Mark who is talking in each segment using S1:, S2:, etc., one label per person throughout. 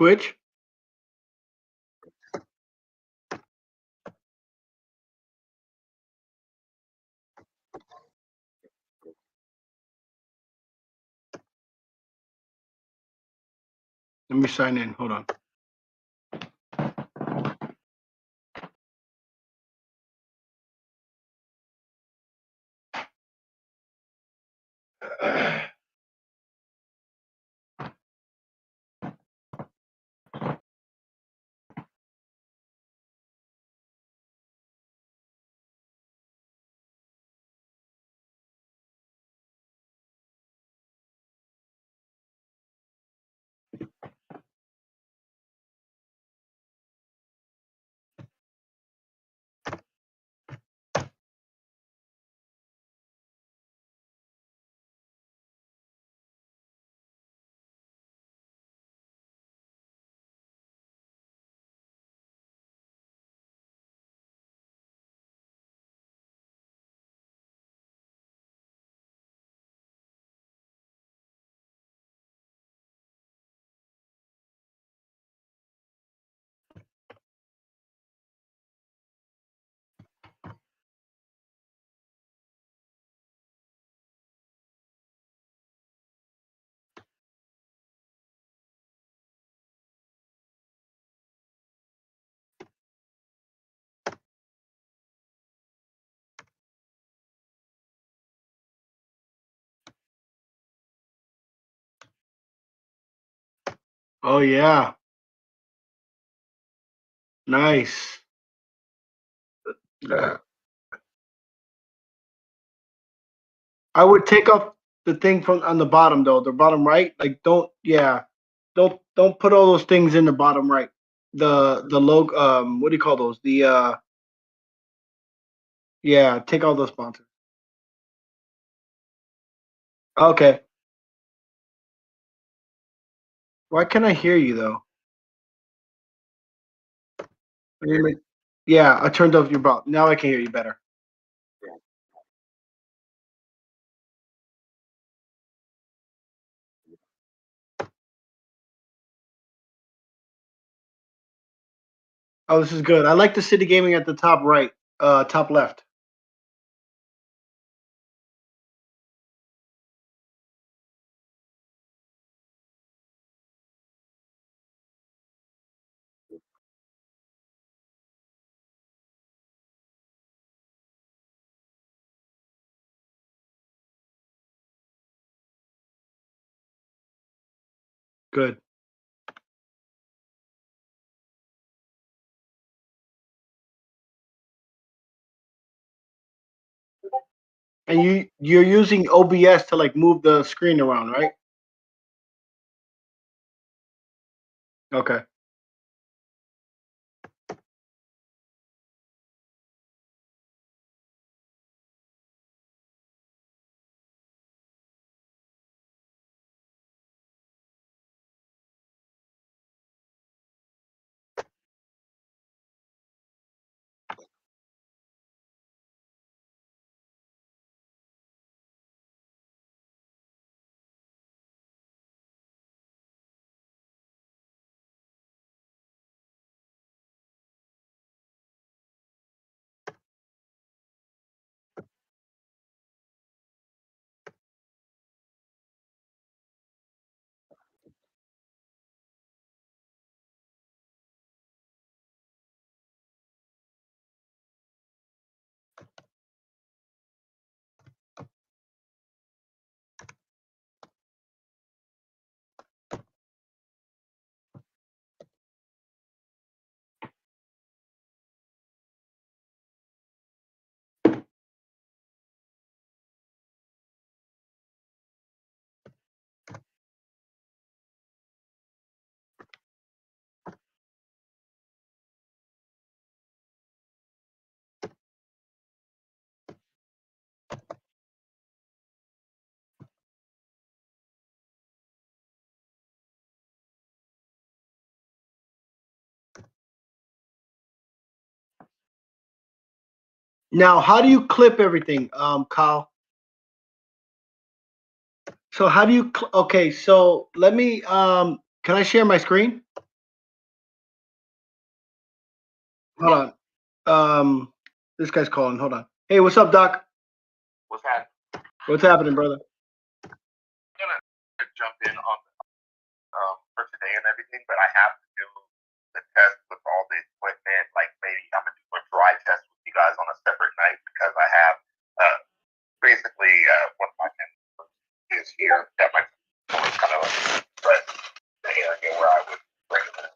S1: Twitch? Let me sign in. Hold on. Oh yeah. Nice. I would take off the thing from on the bottom though, the bottom right. Like don't put all those things in the bottom right. The logo what do you call those? Yeah, take all those sponsors. Okay. Why can't I hear you though? Yeah, I turned off your volume. Now I can hear you better. Oh, this is good. I like the CitiGaming at the top right, top left. Good. And you're using OBS to like move the screen around, right? Okay. Now, how do you clip everything, Kyle? So how do you? Okay, so let me. Can I share my screen? Hold on. This guy's calling. Hold on. Hey, what's up, Doc?
S2: What's happening?
S1: What's happening, brother?
S2: I'm gonna jump in on for today and everything, but I have to do the test with all the equipment. Like maybe I'm gonna do a dry test with you guys on a separate night because I have basically one of my mentors is here that my kind of like the area where I would recommend.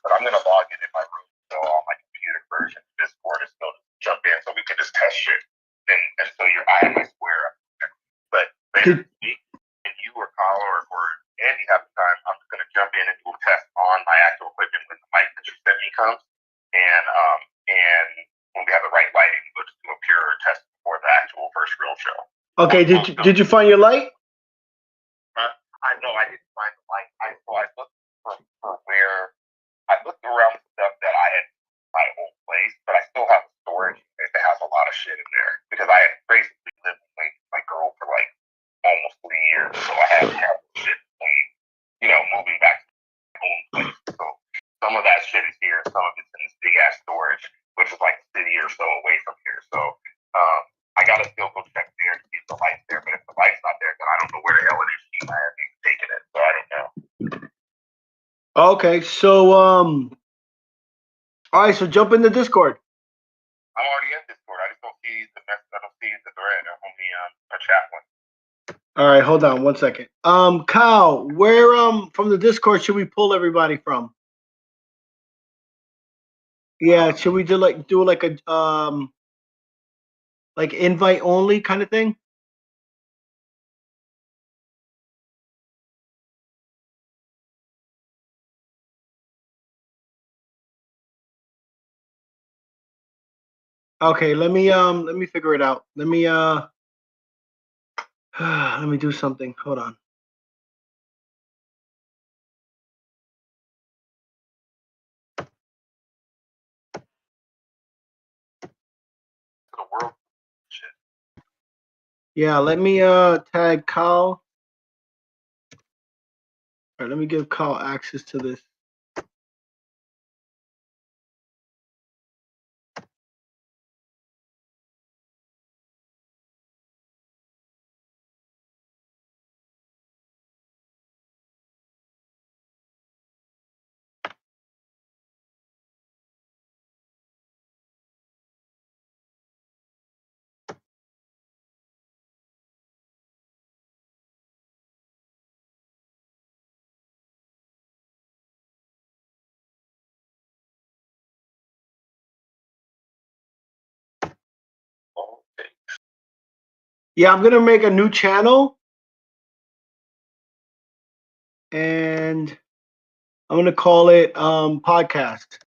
S2: But I'm gonna log in my room so all my computer version Discord is still jump in so we can just test shit. And so I have my square up. But later this week, if you or Kyle or Andy have the time, I'm just gonna jump in and do a test on my actual equipment when the mic that you sent me comes. And when we have the right lighting, we'll just do a pure test before the actual first real show.
S1: Okay, did you find your light?
S2: I know I didn't find the light. I looked for where I looked around the stuff that I had in my old place, but I still have storage that has a lot of shit in there because I had basically lived with my girl for like almost 3 years, so I had to have shit between, moving back to my own place. So some of that shit is here, some of it's in this big ass storage, which is like a city or so away from here. So I gotta still go check there to see if the light's there. But if the light's not there, then I don't know where the hell it is. I haven't even taken it, so I don't know.
S1: Okay, so all right, so jump in the Discord.
S2: I'm already in Discord. I just don't see the message. I don't see the thread. I'm only a chat one.
S1: All right, hold on 1 second. Kyle, where from the Discord should we pull everybody from? Yeah, should we do like a like invite only kind of thing? Okay, let me figure it out. Let me let me do something. Hold on.
S2: The world shit.
S1: Yeah, let me tag Kyle. All right, let me give Kyle access to this. Yeah, I'm gonna make a new channel, and I'm gonna call it podcast,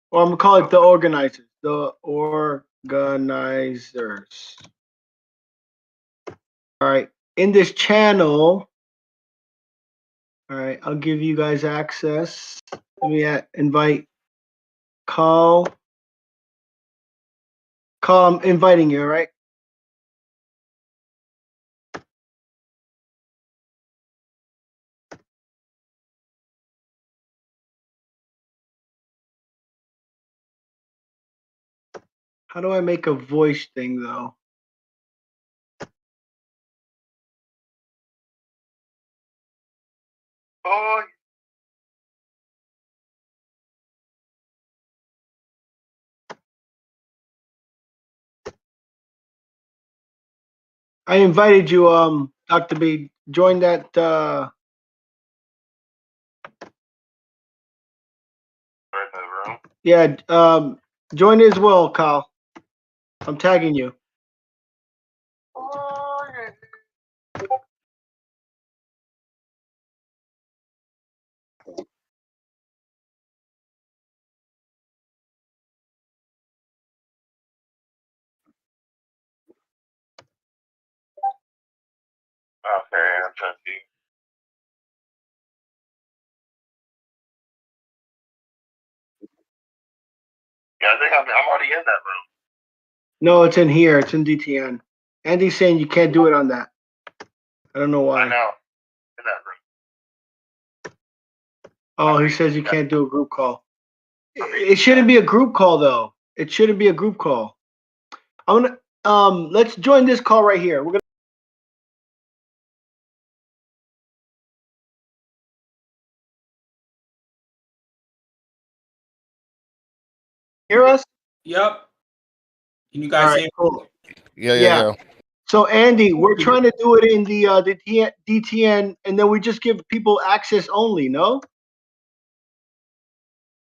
S1: or I'm gonna call it the organizers. The organizers. All right, in this channel. All right, I'll give you guys access. Let me invite Carl. Carl, I'm inviting you, all right? How do I make a voice thing, though?
S2: Oh,
S1: I invited you, Dr. B. Join that.
S2: in the room.
S1: Yeah, join as well, Kyle. I'm tagging you.
S2: Okay, I'm trying to see. Yeah, I think I'm already in that room.
S1: No, it's in here. It's in DTN. Andy's saying you can't do it on that. I don't know why.
S2: I know. In that room.
S1: Oh, he says you can't do a group call. It shouldn't be a group call though. It shouldn't be a group call. I'm gonna let's join this call right here. We're gonna hear us.
S3: Yep. Can you
S1: All
S3: guys
S1: right,
S3: hear?
S1: cool.
S4: Yeah.
S1: So Andy, we're trying to do it in the DTN, and then we just give people access only. No.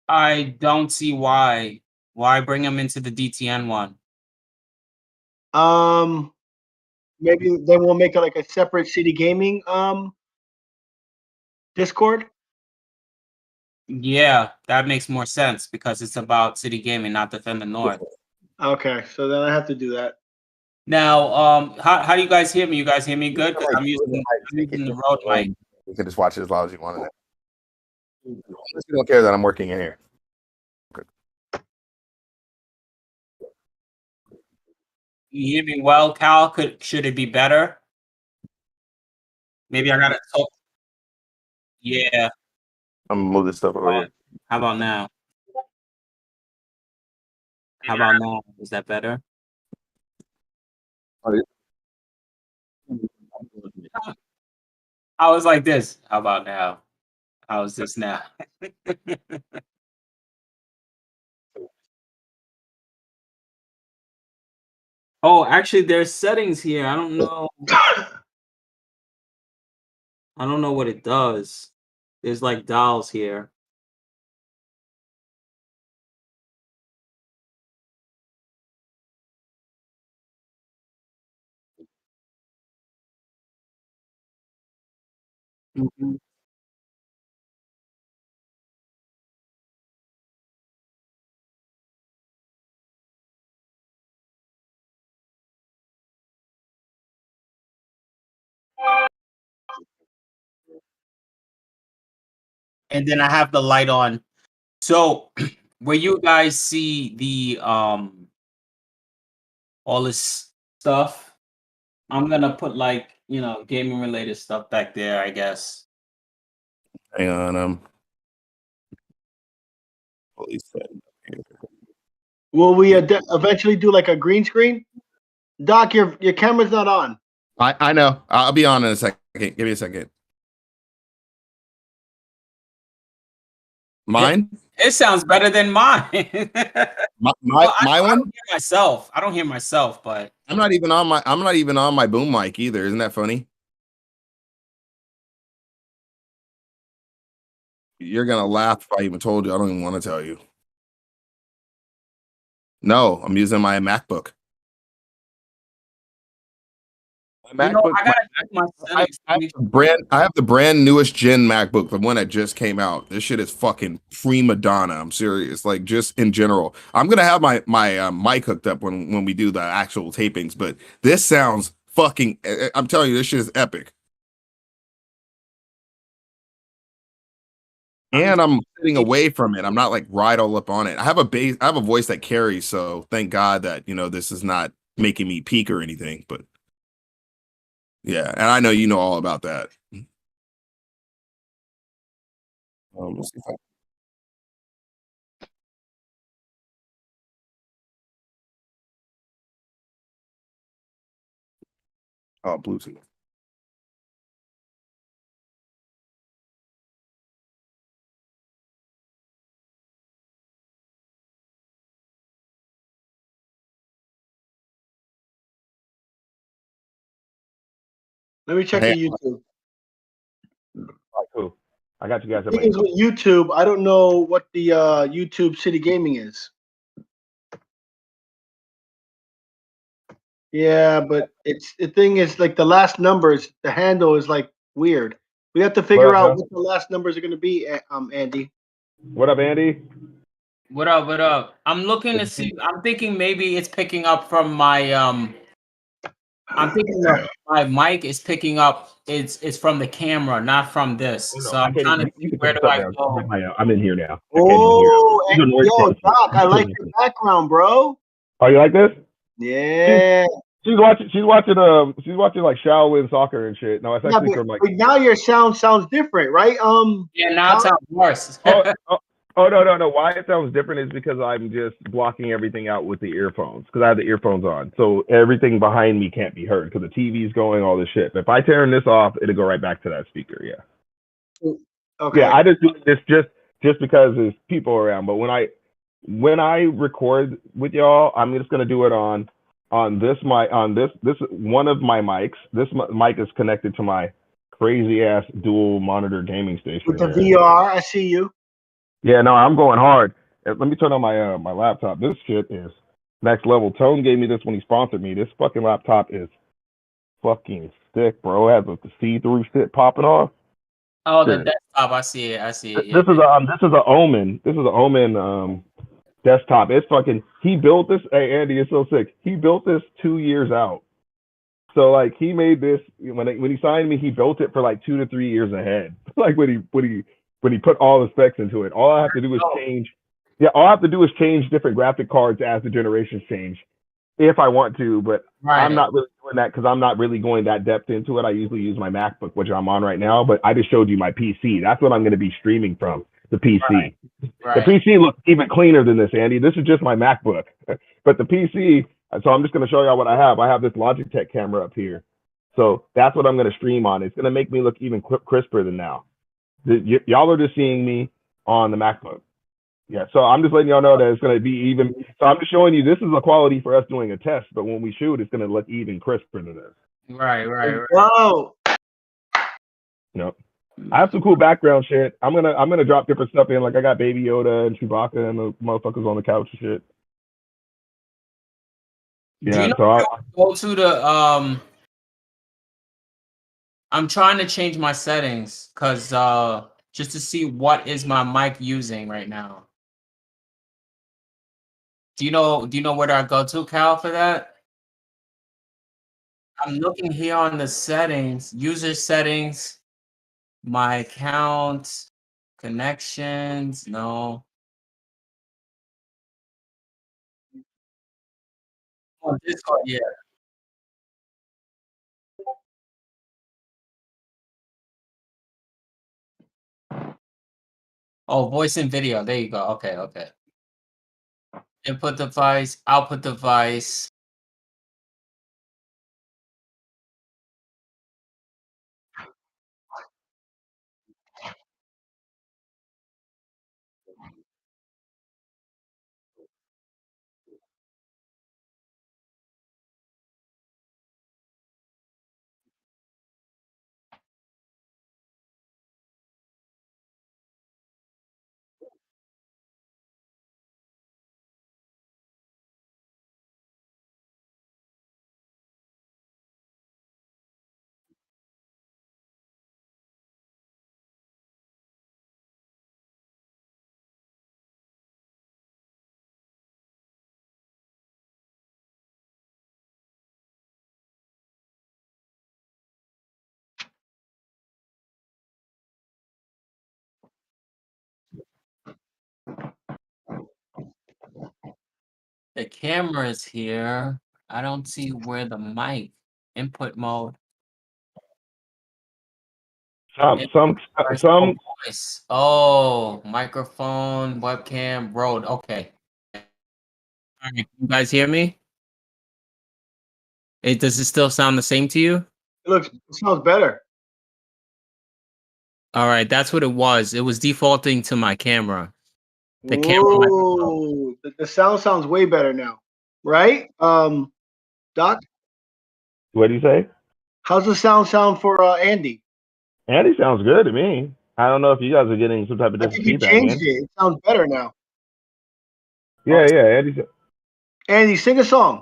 S3: I don't see why. Why bring them into the DTN one?
S1: Maybe then we'll make it like a separate CitiGaming Discord.
S3: Yeah, that makes more sense because it's about CitiGaming, not Defend the North.
S1: Okay, so then I have to do that.
S3: Now, how do you guys hear me? You guys hear me good? Because I'm using the Rode mic.
S4: You can just watch it as loud as you want. You don't care that I'm working in here.
S3: You hear me well, Cal? Should it be better? Maybe I gotta talk. Yeah.
S4: I'm gonna move this stuff over here.
S3: How about now? How about now? Is that better? I was like this. How about now? How is this now? Oh, actually, there's settings here. I don't know. I don't know what it does. There's like dials here. Mhm. And then I have the light on. So where you guys see the all this stuff, I'm gonna put like, you know, gaming related stuff back there, I guess.
S4: Hang on, police.
S1: Will we eventually do like a green screen? Doc, your camera's not on.
S4: I know. I'll be on in a second. Give me a second. Mine?
S3: It sounds better than mine.
S4: My
S3: Well,
S4: my
S3: I
S4: one?
S3: don't hear myself. I don't hear myself, but
S4: I'm not even on my boom mic either. Isn't that funny? You're gonna laugh if I even told you. I don't even want to tell you. No, I'm using my MacBook. My
S3: you know,
S4: MacBook.
S3: I gotta check my settings.
S4: I have the brand newest gen MacBook, the one that just came out. This shit is fucking prima donna. I'm serious. Like just in general, I'm gonna have my mic hooked up when we do the actual tapings. But this sounds fucking. I'm telling you, this shit is epic. And I'm sitting away from it. I'm not like right all up on it. I have a bass. I have a voice that carries. So thank God that this is not making me peak or anything. But yeah, and I know you know all about that. Let's see if Bluetooth.
S1: Let me check the YouTube.
S4: All right, cool. I got you guys.
S1: The thing is with YouTube, I don't know what the YouTube CitiGaming is. Yeah, but the thing is like the last numbers, the handle is like weird. We have to figure out what the last numbers are going to be, Andy.
S5: What up, Andy?
S3: What up? What up? I'm looking to see. I'm thinking maybe it's picking up from my I'm thinking that my mic is picking up. It's from the camera, not from this.
S5: Oh, no,
S3: So I'm trying to see where do I go.
S5: I'm in here now.
S1: Oh, yo, Doc, I like your background, bro.
S5: Oh, you like this?
S1: Yeah.
S5: She's watching like Shaolin soccer and shit. No, it's actually from like.
S1: But now your sound sounds different, right?
S3: Yeah, now it sounds worse.
S5: Oh no. Why it sounds different is because I'm just blocking everything out with the earphones because I have the earphones on, so everything behind me can't be heard because the TV's going, all this shit. If I turn this off, it'll go right back to that speaker. Yeah.
S1: Okay.
S5: Yeah, I just do this just because there's people around. But when I record with y'all, I'm just gonna do it on this mic on this one of my mics. This mic is connected to my crazy ass dual monitor gaming station.
S1: With the VR, I see you.
S5: Yeah, no, I'm going hard. Let me turn on my my laptop. This shit is next level. Tone gave me this when he sponsored me. This fucking laptop is fucking sick, bro. It has the see-through shit popping off.
S3: Oh, the desktop. I see it. Yeah.
S5: This is a Omen. This is an Omen desktop. It's fucking. He built this. Hey, Andy, it's so sick. He built this 2 years out. So like he made this when he signed me. He built it for like 2 to 3 years ahead. Like when he put all the specs into it. All I have to do is change. Yeah, all I have to do is change different graphic cards as the generations change, if I want to. But I'm not really doing that because I'm not really going that depth into it. I usually use my MacBook, which I'm on right now. But I just showed you my PC. That's what I'm going to be streaming from, the PC.
S3: Right.
S5: The PC looks even cleaner than this, Andy. This is just my MacBook. But the PC, so I'm just going to show y'all what I have. I have this Logitech camera up here. So that's what I'm going to stream on. It's going to make me look even crisper than now. Y'all are just seeing me on the MacBook. Yeah, so I'm just letting y'all know that it's going to be even. So I'm just showing you this is the quality for us doing a test, but when we shoot, it's going to look even crisper than this.
S3: Right.
S1: Whoa.
S5: Nope. I have some cool background shit. I'm gonna drop different stuff in. Like I got Baby Yoda and Chewbacca and the motherfuckers on the couch and shit. Yeah,
S3: Do you know
S5: so I
S3: go to the I'm trying to change my settings because just to see what is my mic using right now. Do you know where do I go to, Cal, for that? I'm looking here on the settings, user settings, my account, connections, no. Oh, Discord, yeah. Oh, voice and video. There you go. Okay. Input device, output device. The camera is here. I don't see where the mic input mode.
S5: some
S3: Voice. Oh, microphone, webcam, Rode. Okay. All right, can you guys hear me? Does it still sound the same to you?
S1: It sounds better.
S3: All right, that's what it was. It was defaulting to my camera. The camera
S1: Whoa. The sound sounds way better now. Right? Doc,
S5: what do you say?
S1: how's the sound for Andy?
S5: Andy sounds good to me. I don't know if you guys are getting some type of
S1: I
S5: different
S1: think you
S5: feedback.
S1: changed it. It sounds better now.
S5: Yeah, Andy.
S1: Andy, sing a song.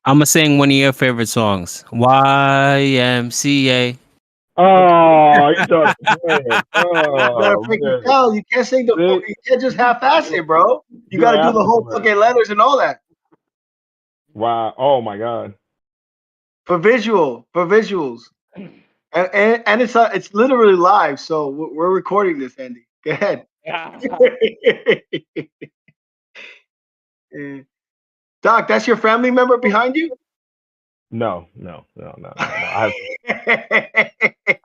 S3: I'm gonna sing one of your favorite songs, YMCA.
S5: Oh, you talking shit.
S1: You gotta
S5: Oh,
S1: freaking
S5: man.
S1: tell. You can't sing you can't just half-ass it, bro. You gotta do the whole fucking letters and all that.
S5: Wow. Oh my God.
S1: For visuals. And it's literally live, so we're recording this, Andy. Go ahead. Doc, that's your family member behind you?
S5: No.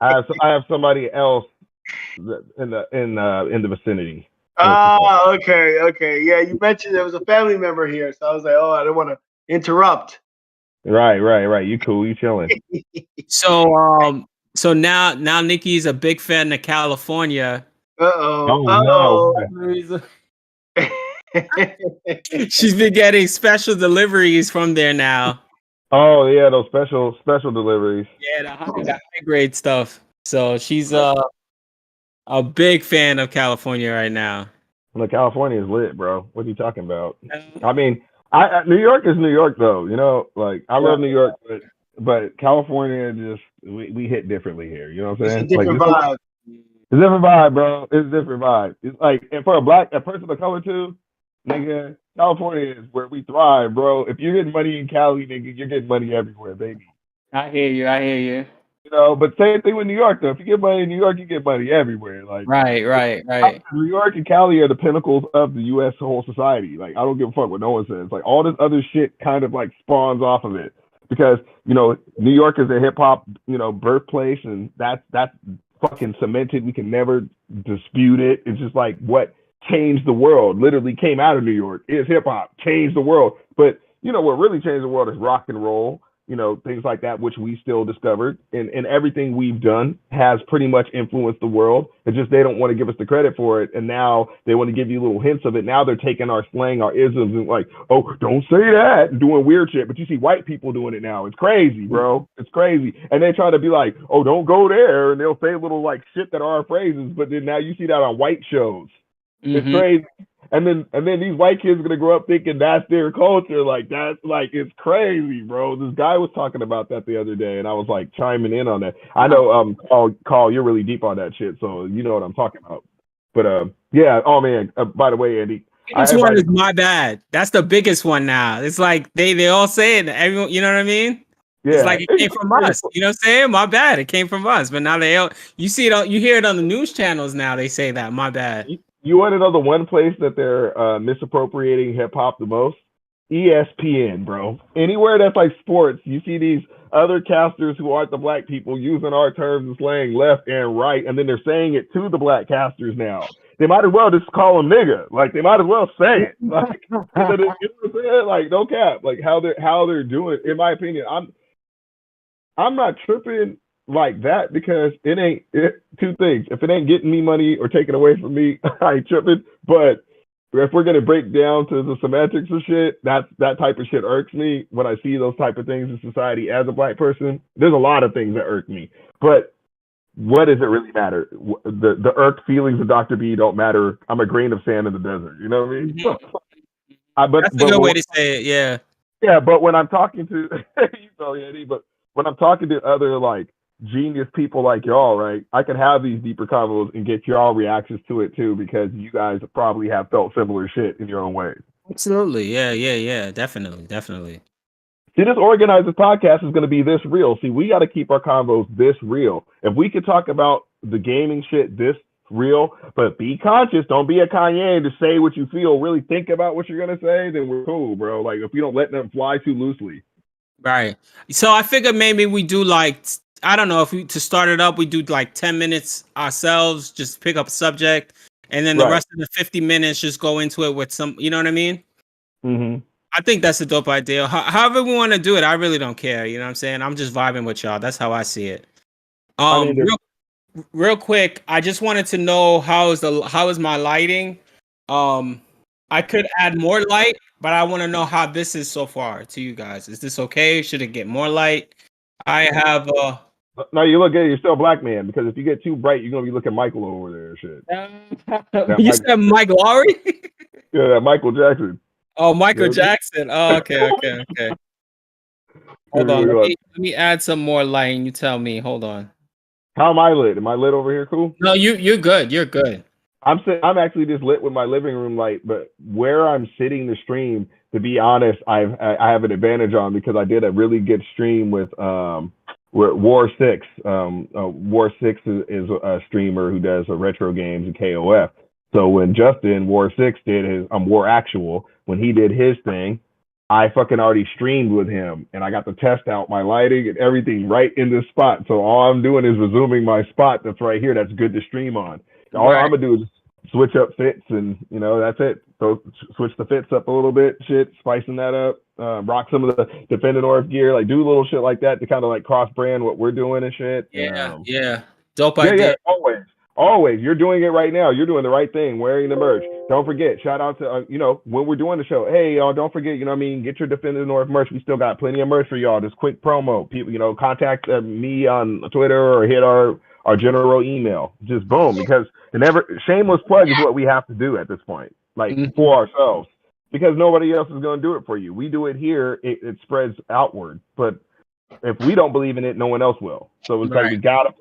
S5: I have somebody else in the vicinity.
S1: Ah, okay. Yeah, you mentioned there was a family member here, so I was like, oh, I don't want to interrupt.
S5: Right. You cool? You chilling?
S3: So now Nikki's a big fan of California.
S5: Oh
S1: Uh-oh.
S3: She's been getting special deliveries from there now.
S5: Oh yeah, those special deliveries.
S3: Yeah, the high grade stuff. So she's a big fan of California right now.
S5: Look, California is lit, bro. What are you talking about? I mean, New York is New York, though. You know, like I love New York, but California just we hit differently here. You know what I'm saying?
S1: It's a different vibe.
S5: It's a different vibe, bro. It's a different vibe. It's like, and for a person of color too, nigga, California is where we thrive, bro. If you're getting money in Cali, nigga, you're getting money everywhere, baby.
S3: I hear you.
S5: You know, but same thing with New York, though. If you get money in New York, you get money everywhere. Like,
S3: right.
S5: New York and Cali are the pinnacles of the U.S. whole society. Like, I don't give a fuck what no one says. Like, all this other shit kind of like spawns off of it because you know New York is a hip hop birthplace, and that's fucking cemented. We can never dispute it. It's just like what changed the world. Literally came out of New York is hip hop. Changed the world. But you know what really changed the world is rock and roll. You know, things like that, which we still discovered, and everything we've done has pretty much influenced the world. It's just they don't want to give us the credit for it, and now they want to give you little hints of it. Now they're taking our slang, our isms, and like, oh, don't say that, and doing weird shit. But you see white people doing it now. It's crazy, bro. It's crazy. And they try to be like, oh, don't go there, and they'll say little like shit that are phrases. But then now you see that on white shows. It's crazy. And then these white kids are gonna grow up thinking that's their culture. Like that's like it's crazy, bro. This guy was talking about that the other day, and I was like chiming in on that. I know, Carl, you're really deep on that shit, so you know what I'm talking about. But yeah. Oh man. By the way, Andy,
S3: this one is my bad. That's the biggest one now. It's like they all say it. Everyone, you know what I mean? Yeah. It's like it came from us. You know what I'm saying? My bad. It came from us. But now you see it. You hear it on the news channels now. They say that. My bad.
S5: You want to know the one place that they're misappropriating hip hop the most? ESPN, bro. Anywhere that's like sports, you see these other casters who aren't the black people using our terms and slang left and right, and then they're saying it to the black casters now. They might as well just call them nigga. Like they might as well say it. Like you know what I'm saying? Like no cap. Like how they're doing it. In my opinion, I'm not tripping like that because two things. If it ain't getting me money or taking away from me, I ain't tripping. But if we're gonna break down to the semantics of shit, that type of shit irks me when I see those type of things in society as a black person. There's a lot of things that irk me, but what does it really matter? The irked feelings of Dr. B don't matter. I'm a grain of sand in the desert. You know what I mean?
S3: That's a good way to say it. Yeah.
S5: Yeah, but when I'm talking to you know, Eddie, but when I'm talking to other like genius people like y'all, right? I can have these deeper convos and get y'all reactions to it too, because you guys probably have felt similar shit in your own ways.
S3: Absolutely. Yeah. Definitely.
S5: See, this organized podcast is going to be this real. See, we got to keep our convos this real. If we could talk about the gaming shit this real, but be conscious. Don't be a Kanye and just say what you feel. Really think about what you're going to say, then we're cool, bro. Like, if we don't let them fly too loosely.
S3: Right. So I figured maybe we do like, I don't know, to start it up, we do like 10 minutes ourselves, just pick up a subject, and then the rest of the 50 minutes just go into it with some, you know what I mean?
S5: Mm-hmm.
S3: I think that's a dope idea. However we want to do it, I really don't care. You know what I'm saying? I'm just vibing with y'all. That's how I see it. Real quick, I just wanted to know how is my lighting? I could add more light, but I want to know how this is so far to you guys. Is this okay? Should it get more light? I have
S5: No, you look good. You're still a black man, because if you get too bright, you're gonna be looking Michael over there. Shit.
S3: You said Mike Lowry?
S5: Yeah, that Michael Jackson.
S3: Oh, Michael Jackson. Oh, okay. Hold on. Let me add some more light and you tell me. Hold on.
S5: How am I lit? Am I lit over here? Cool.
S3: No, you're good. You're good.
S5: I'm actually just lit with my living room light, but where I'm sitting the stream, to be honest, I have an advantage on, because I did a really good stream with War 6. War 6 is a streamer who does retro games and KOF. So when Justin War 6 did his War Actual, when he did his thing, I fucking already streamed with him, and I got to test out my lighting and everything right in this spot. So all I'm doing is resuming my spot that's right here. That's good to stream on. All I'm gonna do is switch up fits, and that's it. So switch the fits up a little bit, spicing that up. Rock some of the Defender North gear, like do little shit like that to kind of like cross brand what we're doing and shit.
S3: Yeah. Dope
S5: idea.
S3: idea.
S5: Always. You're doing it right now. You're doing the right thing, wearing the merch. Don't forget, shout out to, when we're doing the show, hey, y'all, don't forget, get your Defender North merch. We still got plenty of merch for y'all. Just quick promo. People, contact me on Twitter or hit our general email. Just boom, because shameless plug is what we have to do at this point, for ourselves, because nobody else is going to do it for you. We do it here, it spreads outward, but if we don't believe in it, no one else will. So it's like we gotta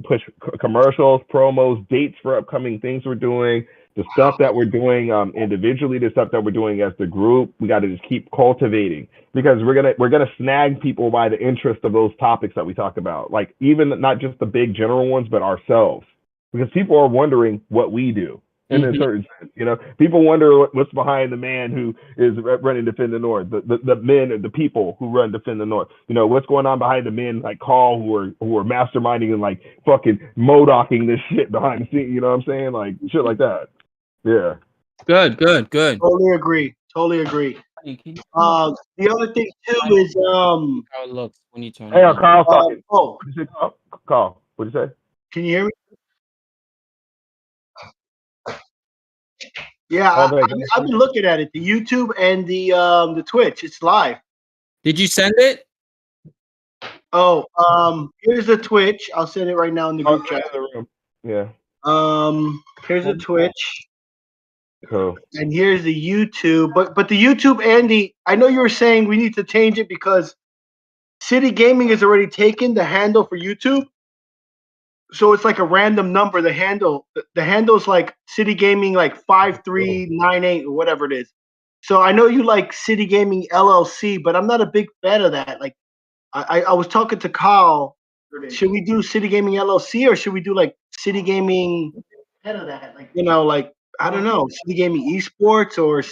S5: push commercials, promos, dates for upcoming things we're doing, the stuff that we're doing individually, the stuff that we're doing as the group. We got to just keep cultivating, because we're gonna snag people by the interest of those topics that we talk about, like even not just the big general ones, but ourselves, because people are wondering what we do. In a certain sense, people wonder what's behind the man who is running Defend the North, the men and the people who run Defend the North. What's going on behind the men like Carl who are masterminding and like fucking modocking this shit behind the scenes. You know what I'm saying? Like shit like that. Yeah.
S3: Good.
S1: Totally agree. The other thing too is
S3: how it looks when you turn.
S5: Hey, Carl's talking.
S1: What
S5: did you say, Carl? What did you say?
S1: Can you hear me? Yeah, I've been looking at it, the YouTube and the Twitch. It's live.
S3: Did you send it?
S1: Oh, here's the Twitch. I'll send it right now in the group chat.
S5: Yeah.
S1: Here's the Twitch.
S5: Cool.
S1: And here's the YouTube. But the YouTube, Andy, I know you were saying we need to change it because CitiGaming has already taken the handle for YouTube. So it's like a random number. The handle's like CitiGaming, like 5398 or whatever it is. So I know you like CitiGaming LLC, but I'm not a big fan of that. Like I was talking to Kyle. Should we do CitiGaming LLC or should we do like CitiGaming? Head of that, like like I don't know, CitiGaming Esports or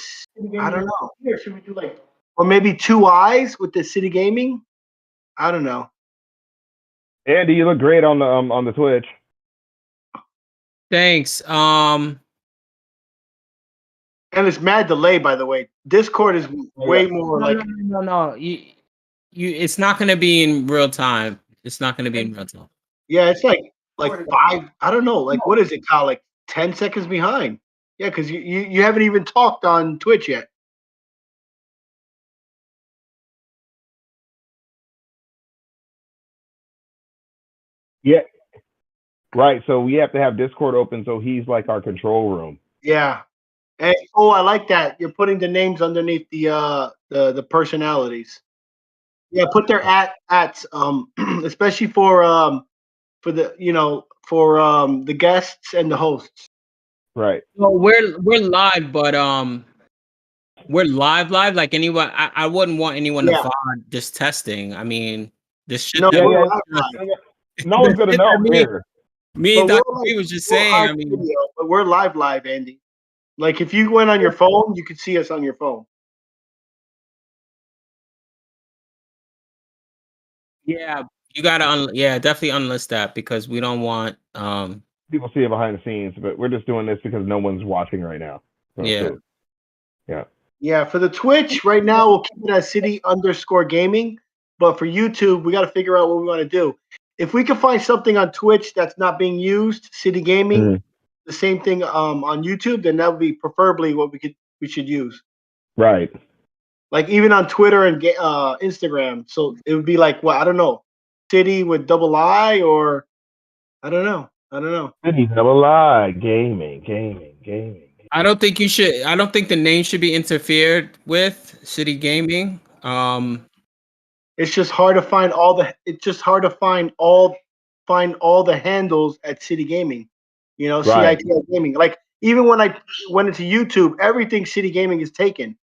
S1: I don't know. Or should we do like, or maybe 2 eyes with the CitiGaming? I don't know.
S5: Andy, you look great on the Twitch.
S3: Thanks.
S1: And it's mad delay, by the way. Discord is way more like
S3: no. You it's not going to be in real time. It's not going to be in real time.
S1: Yeah, it's like 5. I don't know. Like what is it, Kyle? Like 10 seconds behind. Yeah, because you haven't even talked on Twitch yet.
S5: Yeah. Right. So we have to have Discord open so he's like our control room.
S1: Yeah. And I like that. You're putting the names underneath the personalities. Yeah, put their ats especially for the for the guests and the hosts.
S5: Right.
S3: Well, we're live, but we're live. Like anyone, I wouldn't want anyone to find this testing. I mean, this shit.
S1: No,
S5: no one's gonna know here.
S3: Me and Dr. P was just saying. I mean,
S1: video, but we're live, Andy. Like if you went on your phone, you could see us on your phone.
S3: Yeah, you gotta definitely unlist that because we don't want
S5: people see it behind the scenes, but we're just doing this because no one's watching right now. So
S1: yeah. For the Twitch right now, we'll keep it as City_gaming, but for YouTube, we got to figure out what we want to do. If we can find something on Twitch that's not being used, CitiGaming, the same thing on YouTube, then that would be preferably what we should use.
S5: Right.
S1: Like even on Twitter and Instagram. So it would be like what, I don't know, City with double I, or I don't know.
S5: City double I, gaming.
S3: I don't think you should. I don't think the name should be interfered with. CitiGaming.
S1: It's just hard to find all the. It's just hard to find all the handles at CitiGaming.
S5: Right.
S1: CITL Gaming. Like even when I went into YouTube, everything CitiGaming is taken.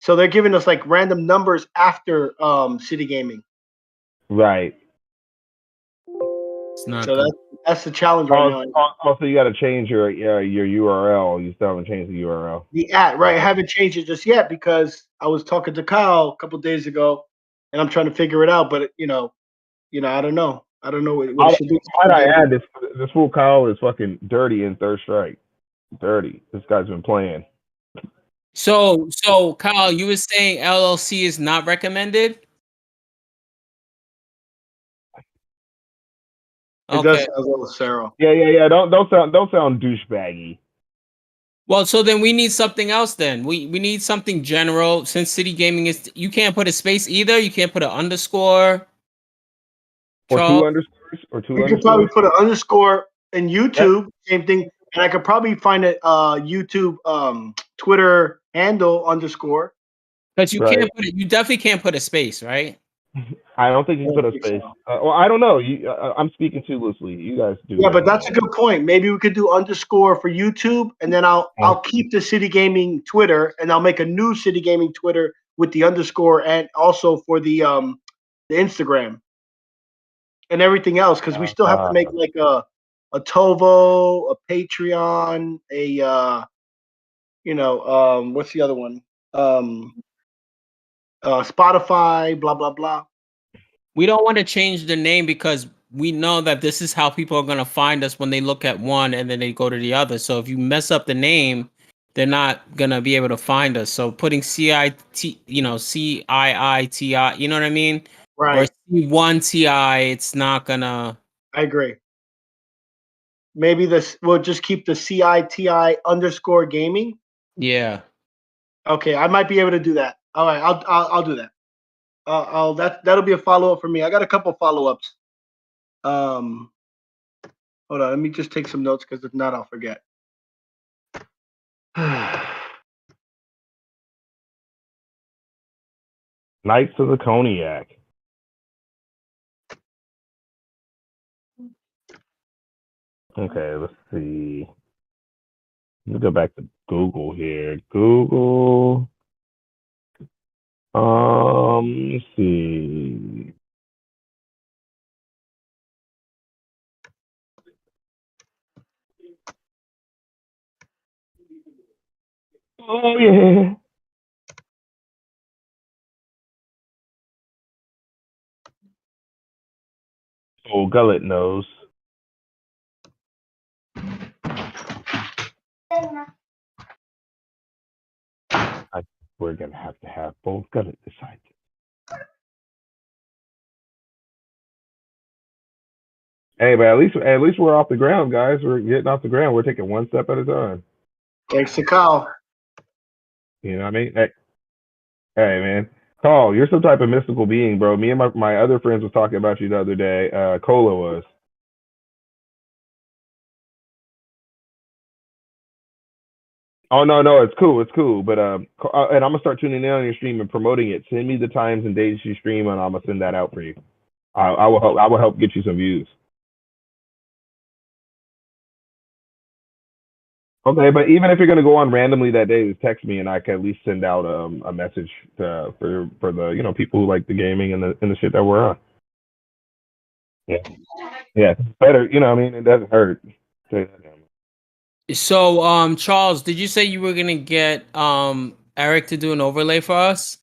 S1: So they're giving us like random numbers after CitiGaming.
S5: Right.
S3: It's not.
S1: So That's the challenge right now.
S5: Also, you got to change your URL. You still haven't changed the URL.
S1: The right. I haven't changed it just yet because I was talking to Kyle a couple days ago, and I'm trying to figure it out. But I don't know. I don't know what it should be.
S5: Why'd I add this? This fool Kyle is fucking dirty in Third Strike. Dirty. This guy's been playing.
S3: So Kyle, you were saying LLC is not recommended?
S1: It does sound a little Sarah.
S5: Yeah. Don't sound douchebaggy.
S3: Well, so then we need something else. Then we need something general. Since CitiGaming is, you can't put a space either. You can't put an underscore.
S5: Or
S3: Charles?
S5: 2 underscores.
S1: You could probably put an underscore in YouTube. Yep. Same thing. And I could probably find a YouTube Twitter handle underscore.
S3: But you can't put it. You definitely can't put a space, right?
S5: I don't think you can put a space. Well, I don't know. I'm speaking too loosely. You guys do.
S1: Yeah, but that's a good point. Maybe we could do underscore for YouTube, and then I'll keep the CitiGaming Twitter, and I'll make a new CitiGaming Twitter with the underscore, and also for the Instagram and everything else, because we still have to make like a Tovo, a Patreon, what's the other one? Spotify, blah blah blah.
S3: We don't want to change the name because we know that this is how people are going to find us when they look at one and then they go to the other. So if you mess up the name, they're not going to be able to find us. So putting CIITI, you know what I mean?
S1: Right.
S3: Or C1TI, it's not going to.
S1: I agree. Maybe we'll just keep the CITI underscore gaming.
S3: Yeah.
S1: Okay, I might be able to do that. All right, I'll do that. That'll be a follow up for me. I got a couple follow ups. Hold on, let me just take some notes because if not, I'll forget.
S5: Knights of the Cognac. Okay, let's see. Let me go back to Google here. Google. Let's see. Oh yeah. Oh, Gullet knows. We're gonna have to have both Gullet decide. Hey, but at least we're off the ground, guys. We're getting off the ground. We're taking one step at a time.
S1: Thanks to Kyle.
S5: You know what I mean? Hey man. Carl, you're some type of mystical being, bro. Me and my other friends was talking about you the other day. Cola was. Oh no, it's cool. But and I'm gonna start tuning in on your stream and promoting it. Send me the times and days you stream, and I'm gonna send that out for you. I will help get you some views. Okay, but even if you're gonna go on randomly that day, just text me and I can at least send out a message for the people who like the gaming and the shit that we're on. Yeah, better. I mean, it doesn't hurt.
S3: So, Charles, did you say you were gonna get Eric to do an overlay for us?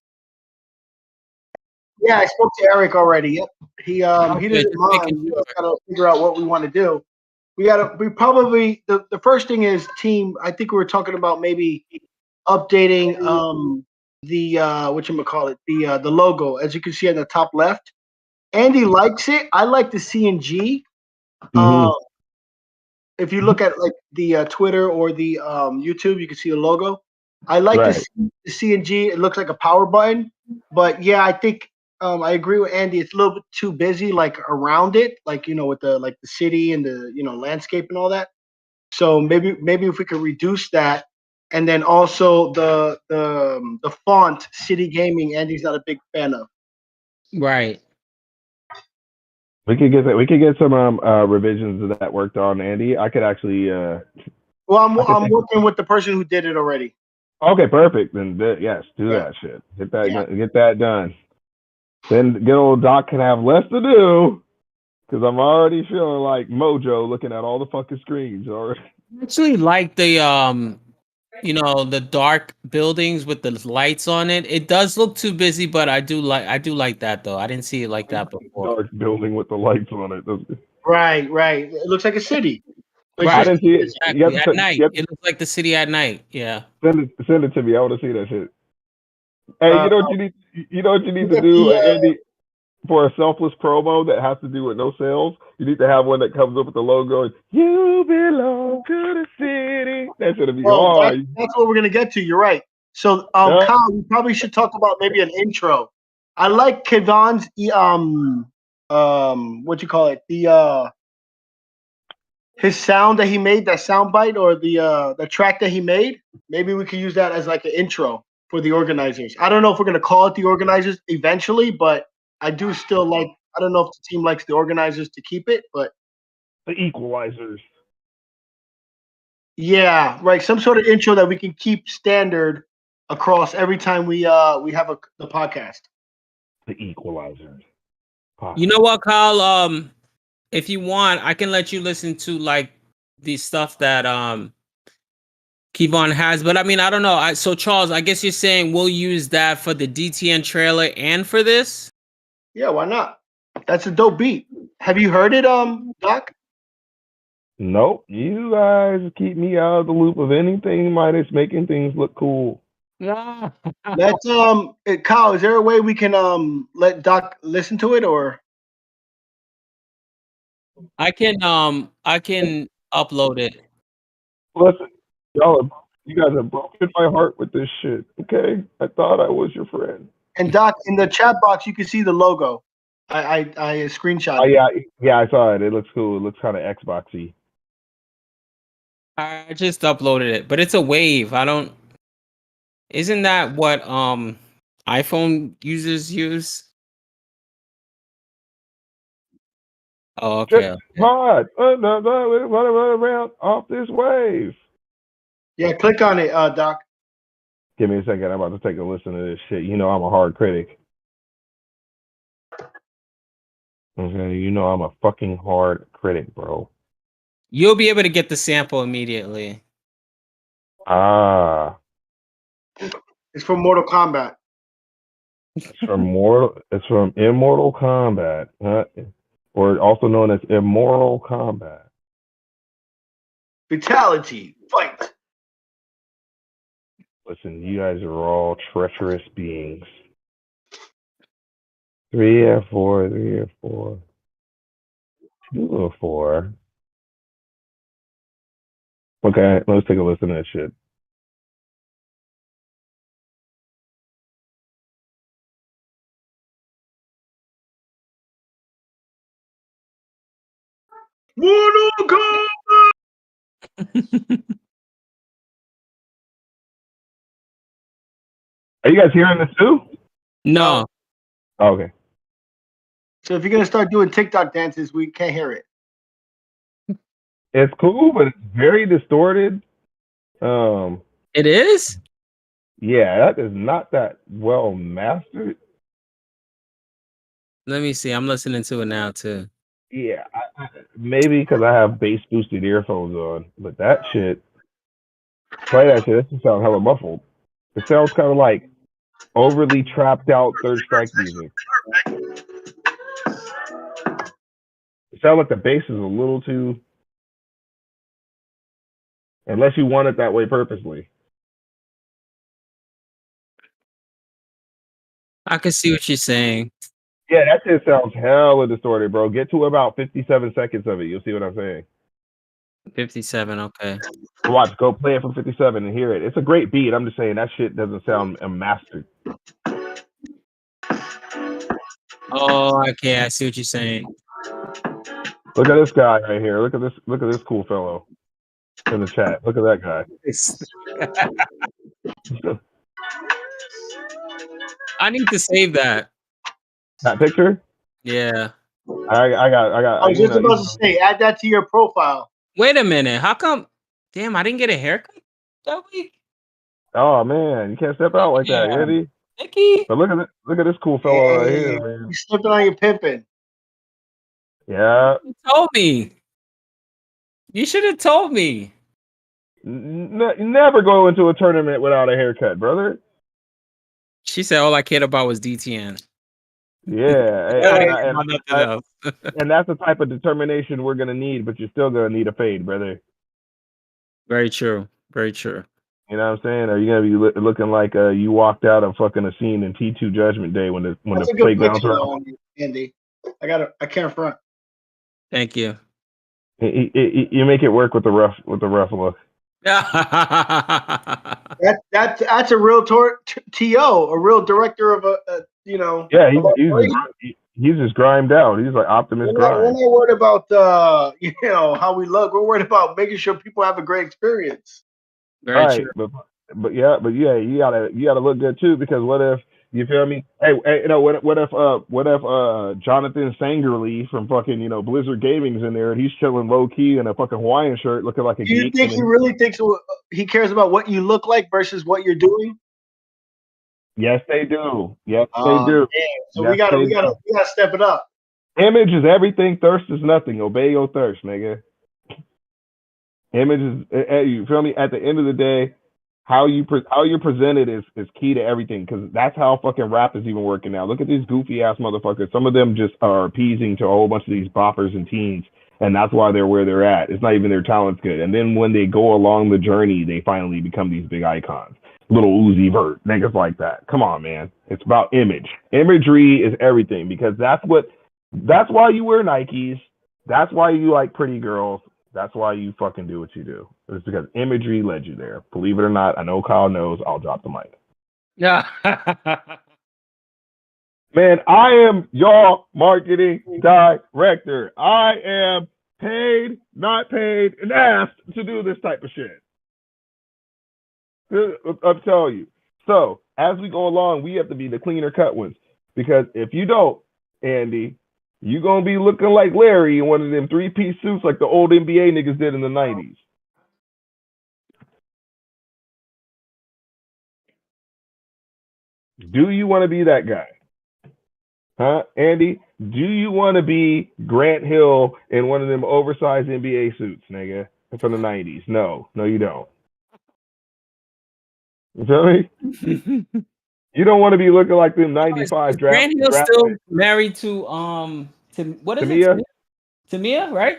S1: Yeah, I spoke to Eric already. Yep. He didn't mind. We just gotta figure out what we want to do. We probably the first thing is team. I think we were talking about maybe updating the whatchamacallit, the logo. As you can see on the top left. Andy likes it. I like the CNG.
S5: Mm-hmm.
S1: If you look at like the Twitter or the YouTube, you can see the logo. I like the CNG. It looks like a power button. But yeah, I think I agree with Andy. It's a little bit too busy, like around it, like with the city and the landscape and all that. So maybe if we could reduce that, and then also the font CitiGaming. Andy's not a big fan of.
S3: Right.
S5: We could get some revisions of that worked on, Andy. I could actually.
S1: Well, I'm working with the person who did it already.
S5: Okay, perfect. Then yes, do that shit. Get that done. Then good old Doc can have less to do. Because I'm already feeling like Mojo looking at all the fucking screens already.
S3: I actually like the the dark buildings with the lights on it. It does look too busy, but I do like that though. I didn't see it like that before.
S5: Dark building with the lights on it.
S1: Right. It looks like a city. But it's
S3: Right.
S5: I
S1: just-
S5: didn't see it.
S3: Exactly.
S5: You have to
S3: At night.
S5: you have
S3: It looks like the city at night. Yeah.
S5: send it to me. I want to see that shit. Hey, you know what you need? You know what you need to
S1: get
S5: do,
S1: the,
S5: Andy, for a selfless promo that has to do with no sales. You need to have one that comes up with the logo and "You belong to the city." That should be hard.
S1: that's what we're gonna get to. You're right. So,
S5: Yeah.
S1: Kyle, we probably should talk about maybe an intro. I like Kevon's what you call it? The his sound that he made, that sound bite or the track that he made. Maybe we could use that as like an intro for the organizers. I don't know if we're gonna call it the organizers eventually, but I do still like. I don't know if the team likes the organizers to keep it, but
S5: The equalizers.
S1: yeah, right. Some sort of intro that we can keep standard across every time we have the podcast.
S5: The equalizers.
S3: You know what, Kyle? If you want, I can let you listen to like the stuff that Kevon has, but I mean, I don't know. So Charles, I guess you're saying we'll use that for the DTN trailer and for this?
S1: Yeah, why not? That's a dope beat. Have you heard it, Doc?
S5: Nope. You guys keep me out of the loop of anything minus making things look cool.
S3: Yeah.
S1: Let's Kyle, is there a way we can let Doc listen to it or
S3: I can upload it.
S5: Listen, you guys have broken my heart with this shit. Okay, I thought I was your friend.
S1: and Doc, in the chat box you can see the logo. I screenshot.
S5: Oh yeah, I saw it. It looks cool. It looks kind of Xboxy.
S3: I just uploaded it, but it's a wave. Isn't that what iPhone users use? Oh, okay.
S5: Pod, run around off this wave.
S1: Yeah, click on it, Doc.
S5: Give me a second. I'm about to take a listen to this shit. You know I'm a hard critic. Okay, you know I'm a fucking hard critic, bro.
S3: You'll be able to get the sample immediately.
S5: Ah,
S1: It's from Mortal Kombat.
S5: it's from Immortal Kombat, or also known as Immoral Kombat.
S1: Fatality. Fight.
S5: Listen, you guys are all treacherous beings. 3F4, 3F4, 2F4. Okay, let's take a listen to that shit.
S1: Mortal Kombat.
S5: Are you guys hearing this too?
S3: No.
S5: Oh, okay.
S1: So if you're gonna start doing TikTok dances, we can't hear it.
S5: It's cool, but it's very distorted.
S3: It is?
S5: Yeah, that is not that well mastered.
S3: Let me see. I'm listening to it now too.
S5: Yeah, maybe because I have bass boosted earphones on, but that shit, play that shit. That just sounds hella muffled. It sounds kind of like overly trapped out Third Strike music. It sounds like the bass is a little too, unless you want it that way purposely.
S3: I can see what you're saying.
S5: Yeah, that shit sounds hella distorted, bro. Get to about 57 seconds of it. You'll see what I'm saying.
S3: 57, okay.
S5: Watch, go play it from 57 and hear it. It's a great beat. I'm just saying that shit doesn't sound mastered.
S3: Oh, okay. I see what you're saying.
S5: Look at this guy right here. Look at this cool fellow in the chat. Look at that guy.
S3: I need to save that.
S5: That picture?
S3: Yeah.
S5: I got.
S1: I was just about to say, add that to your profile.
S3: Wait a minute. How come? Damn, I didn't get a haircut that week.
S5: Oh man, you can't step out like that, Andy.
S3: Nicky.
S5: But look at this cool fellow right here, man.
S1: You slipping on your pimping.
S5: Yeah.
S3: You told me. You should have told me.
S5: Never go into a tournament without a haircut, brother.
S3: She said all I cared about was DTN.
S5: Yeah,
S3: Nothing else.
S5: and that's the type of determination we're gonna need, but you're still gonna need a fade, brother.
S3: Very true. Very true.
S5: You know what I'm saying? Are you gonna be looking like you walked out of fucking a scene in T2 Judgment Day when the playgrounds are?
S1: Andy, I can't front.
S3: Thank you.
S5: You make it work with the rough look.
S1: That's a real TO, a real director of a
S5: Yeah, he's just grimed out. He's like Optimus Prime.
S1: We're not worried about how we look. We're worried about making sure people have a great experience.
S3: Very true.
S5: But yeah, you gotta look good too, because what if, you feel me? Hey, what if Jonathan Sangerly from fucking Blizzard Gaming's in there and he's chilling low key in a fucking Hawaiian shirt, looking like a geek?
S1: Do you think he really thinks he cares about what you look like versus what you're doing?
S5: Yes, they do. Yes, they do.
S1: So yes, we gotta step it up.
S5: Image is everything. Thirst is nothing. Obey your thirst, nigga. Image is, you feel me? At the end of the day, how you're presented is key to everything, because that's how fucking rap is even working now. Look at these goofy ass motherfuckers. Some of them just are appeasing to a whole bunch of these boppers and teens, and that's why they're where they're at. It's not even their talent's good. And then when they go along the journey, they finally become these big icons. Little Uzi Vert, niggas like that. Come on, man. It's about image. Imagery is everything, because that's why you wear Nikes. That's why you like pretty girls. That's why you fucking do what you do. It's because imagery led you there. Believe it or not, I know Kyle knows. I'll drop the mic.
S3: Yeah.
S5: Man, I am your marketing director. I am paid, not paid, and asked to do this type of shit. I'm telling you. So, as we go along, we have to be the cleaner cut ones. Because if you don't, Andy, you're going to be looking like Larry in one of them 3-piece suits like the old NBA niggas did in the 90s. Do you want to be that guy? Huh, Andy? Do you want to be Grant Hill in one of them oversized NBA suits, nigga, from the 90s? No, you don't. You feel me? You don't want to be looking like them 95 draft.
S3: Grant Hill still married to what is it? Tamia, right?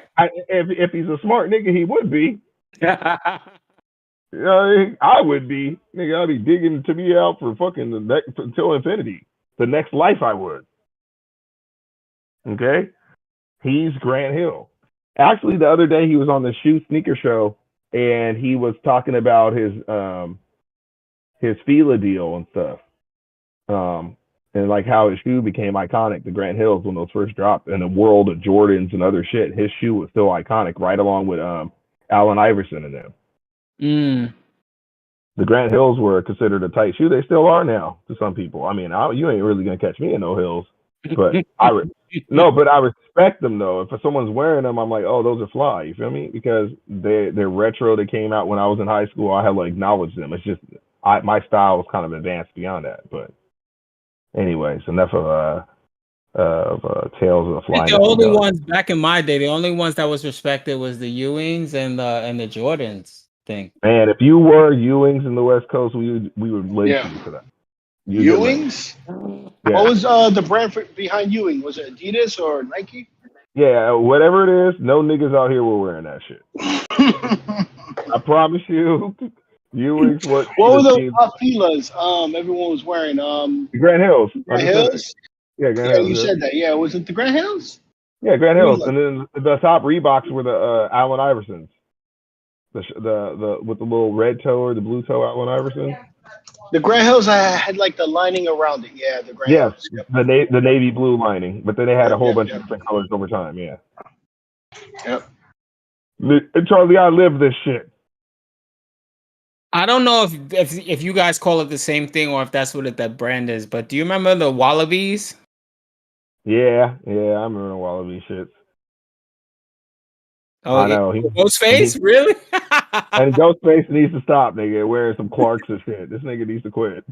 S5: If he's a smart nigga, he would be. You know, I would be. Nigga, I'd be digging Tamia out for fucking until infinity. The next life I would. Okay? He's Grant Hill. Actually, the other day he was on the Shoe Sneaker Show and he was talking about his Fila deal and stuff. And like how his shoe became iconic, the Grant Hills, when those first dropped in the world of Jordans and other shit, his shoe was still iconic, right along with Allen Iverson and them. The Grant Hills were considered a tight shoe. They still are now to some people. I mean, you ain't really gonna catch me in no Hills, but I respect them though. If someone's wearing them, I'm like, oh, those are fly. You feel me? Because they're retro. They came out when I was in high school. I had to acknowledge them. It's just my style was kind of advanced beyond that, but. Anyways, enough of tales of the flying.
S3: The only ones back in my day, the only ones that was respected was the Ewings and the Jordans thing.
S5: Man, if you were Ewings in the West Coast, we would lace you for that.
S1: Ewings? Yeah. What was the brand behind Ewing? Was it Adidas or Nike?
S5: Yeah, whatever it is, no niggas out here were wearing that shit. I promise you. Ewing's what
S1: were the Filas everyone was wearing?
S5: The Grant Hills.
S1: Grant Hills?
S5: Yeah, Grant Hills.
S1: You said that. Yeah, was it the Grant Hills?
S5: Yeah, Grant Hills. And then the top Reeboks were the Allen Iversons. The with the little red toe or the blue toe Allen Iverson.
S1: The Grant Hills had like the lining around it. Yeah, the Grant Hills.
S5: Yep. The navy blue lining, but then they had a whole bunch of different colors over time. Yeah.
S1: Yep.
S5: And Charlie, I live this shit.
S3: I don't know if you guys call it the same thing or if that's what that brand is, but do you remember the Wallabies?
S5: Yeah, I remember the Wallaby shits.
S3: Oh, I know. Ghostface, really?
S5: And Ghostface needs to stop, nigga, wearing some Clarks and shit. This nigga needs to quit.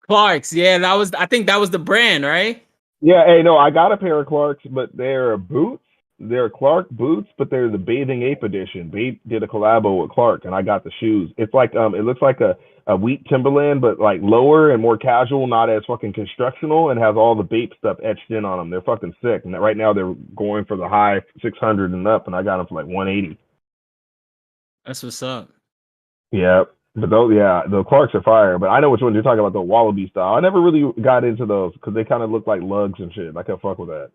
S3: Clarks, yeah, I think that was the brand, right?
S5: Yeah, hey, no, I got a pair of Clarks, but they're boots. They're Clark boots, but they're the Bathing Ape edition. Bape did a collabo with Clark, and I got the shoes. It's like it looks like a wheat Timberland, but like lower and more casual, not as fucking constructional, and has all the Bape stuff etched in on them. They're fucking sick, and right now they're going for the high 600 and up, and I got them for like 180.
S3: That's what's up.
S5: Yeah, but those, yeah, the Clarks are fire. But I know which one you're talking about, the Wallaby style. I never really got into those because they kind of look like lugs and shit. I can't fuck with that.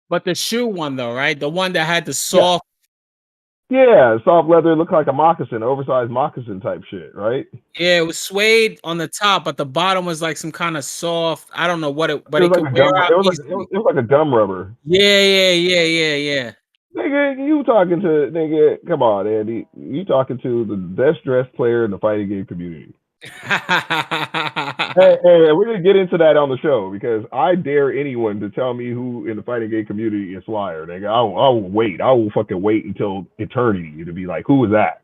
S3: But the shoe one though, right? The one that had the soft.
S5: Yeah, soft leather, look like a moccasin, oversized moccasin type shit, right?
S3: Yeah, it was suede on the top, but the bottom was like some kind of soft. I don't know what it, but
S5: It
S3: it
S5: was
S3: could
S5: like a
S3: wear
S5: gum.
S3: out
S5: It was
S3: easily.
S5: like it was like a gum rubber.
S3: Yeah.
S5: Nigga, you talking to nigga? Come on, Andy. You talking to the best dressed player in the fighting game community? Hey, we're gonna get into that on the show because I dare anyone to tell me who in the fighting game community is flyer, nigga. I'll wait. I will fucking wait until eternity to be like, who is that?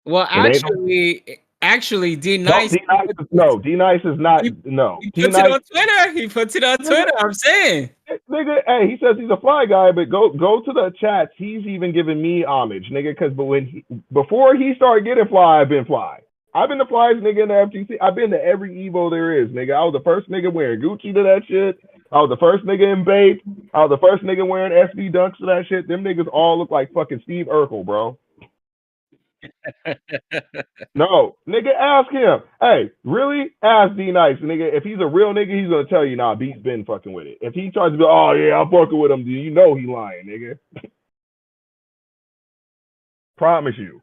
S3: Well, actually, D Nice.
S5: No, D Nice is not.
S3: He
S5: D
S3: puts it
S5: Nice.
S3: on Twitter. He puts it on Twitter. I'm saying.
S5: Nigga, hey, he says he's a fly guy, but go to the chats. He's even giving me homage, nigga, because before he started getting fly, I've been fly. I've been the flyest nigga in the FGC. I've been to every Evo there is, nigga. I was the first nigga wearing Gucci to that shit. I was the first nigga in Bape. I was the first nigga wearing SB Dunks to that shit. Them niggas all look like fucking Steve Urkel, bro. No, nigga, ask him. Hey, really? Ask D Nice, nigga. If he's a real nigga, he's gonna tell you, nah, B's been fucking with it. If he tries to be, oh yeah, I'm fucking with him, you know he lying, nigga. Promise you.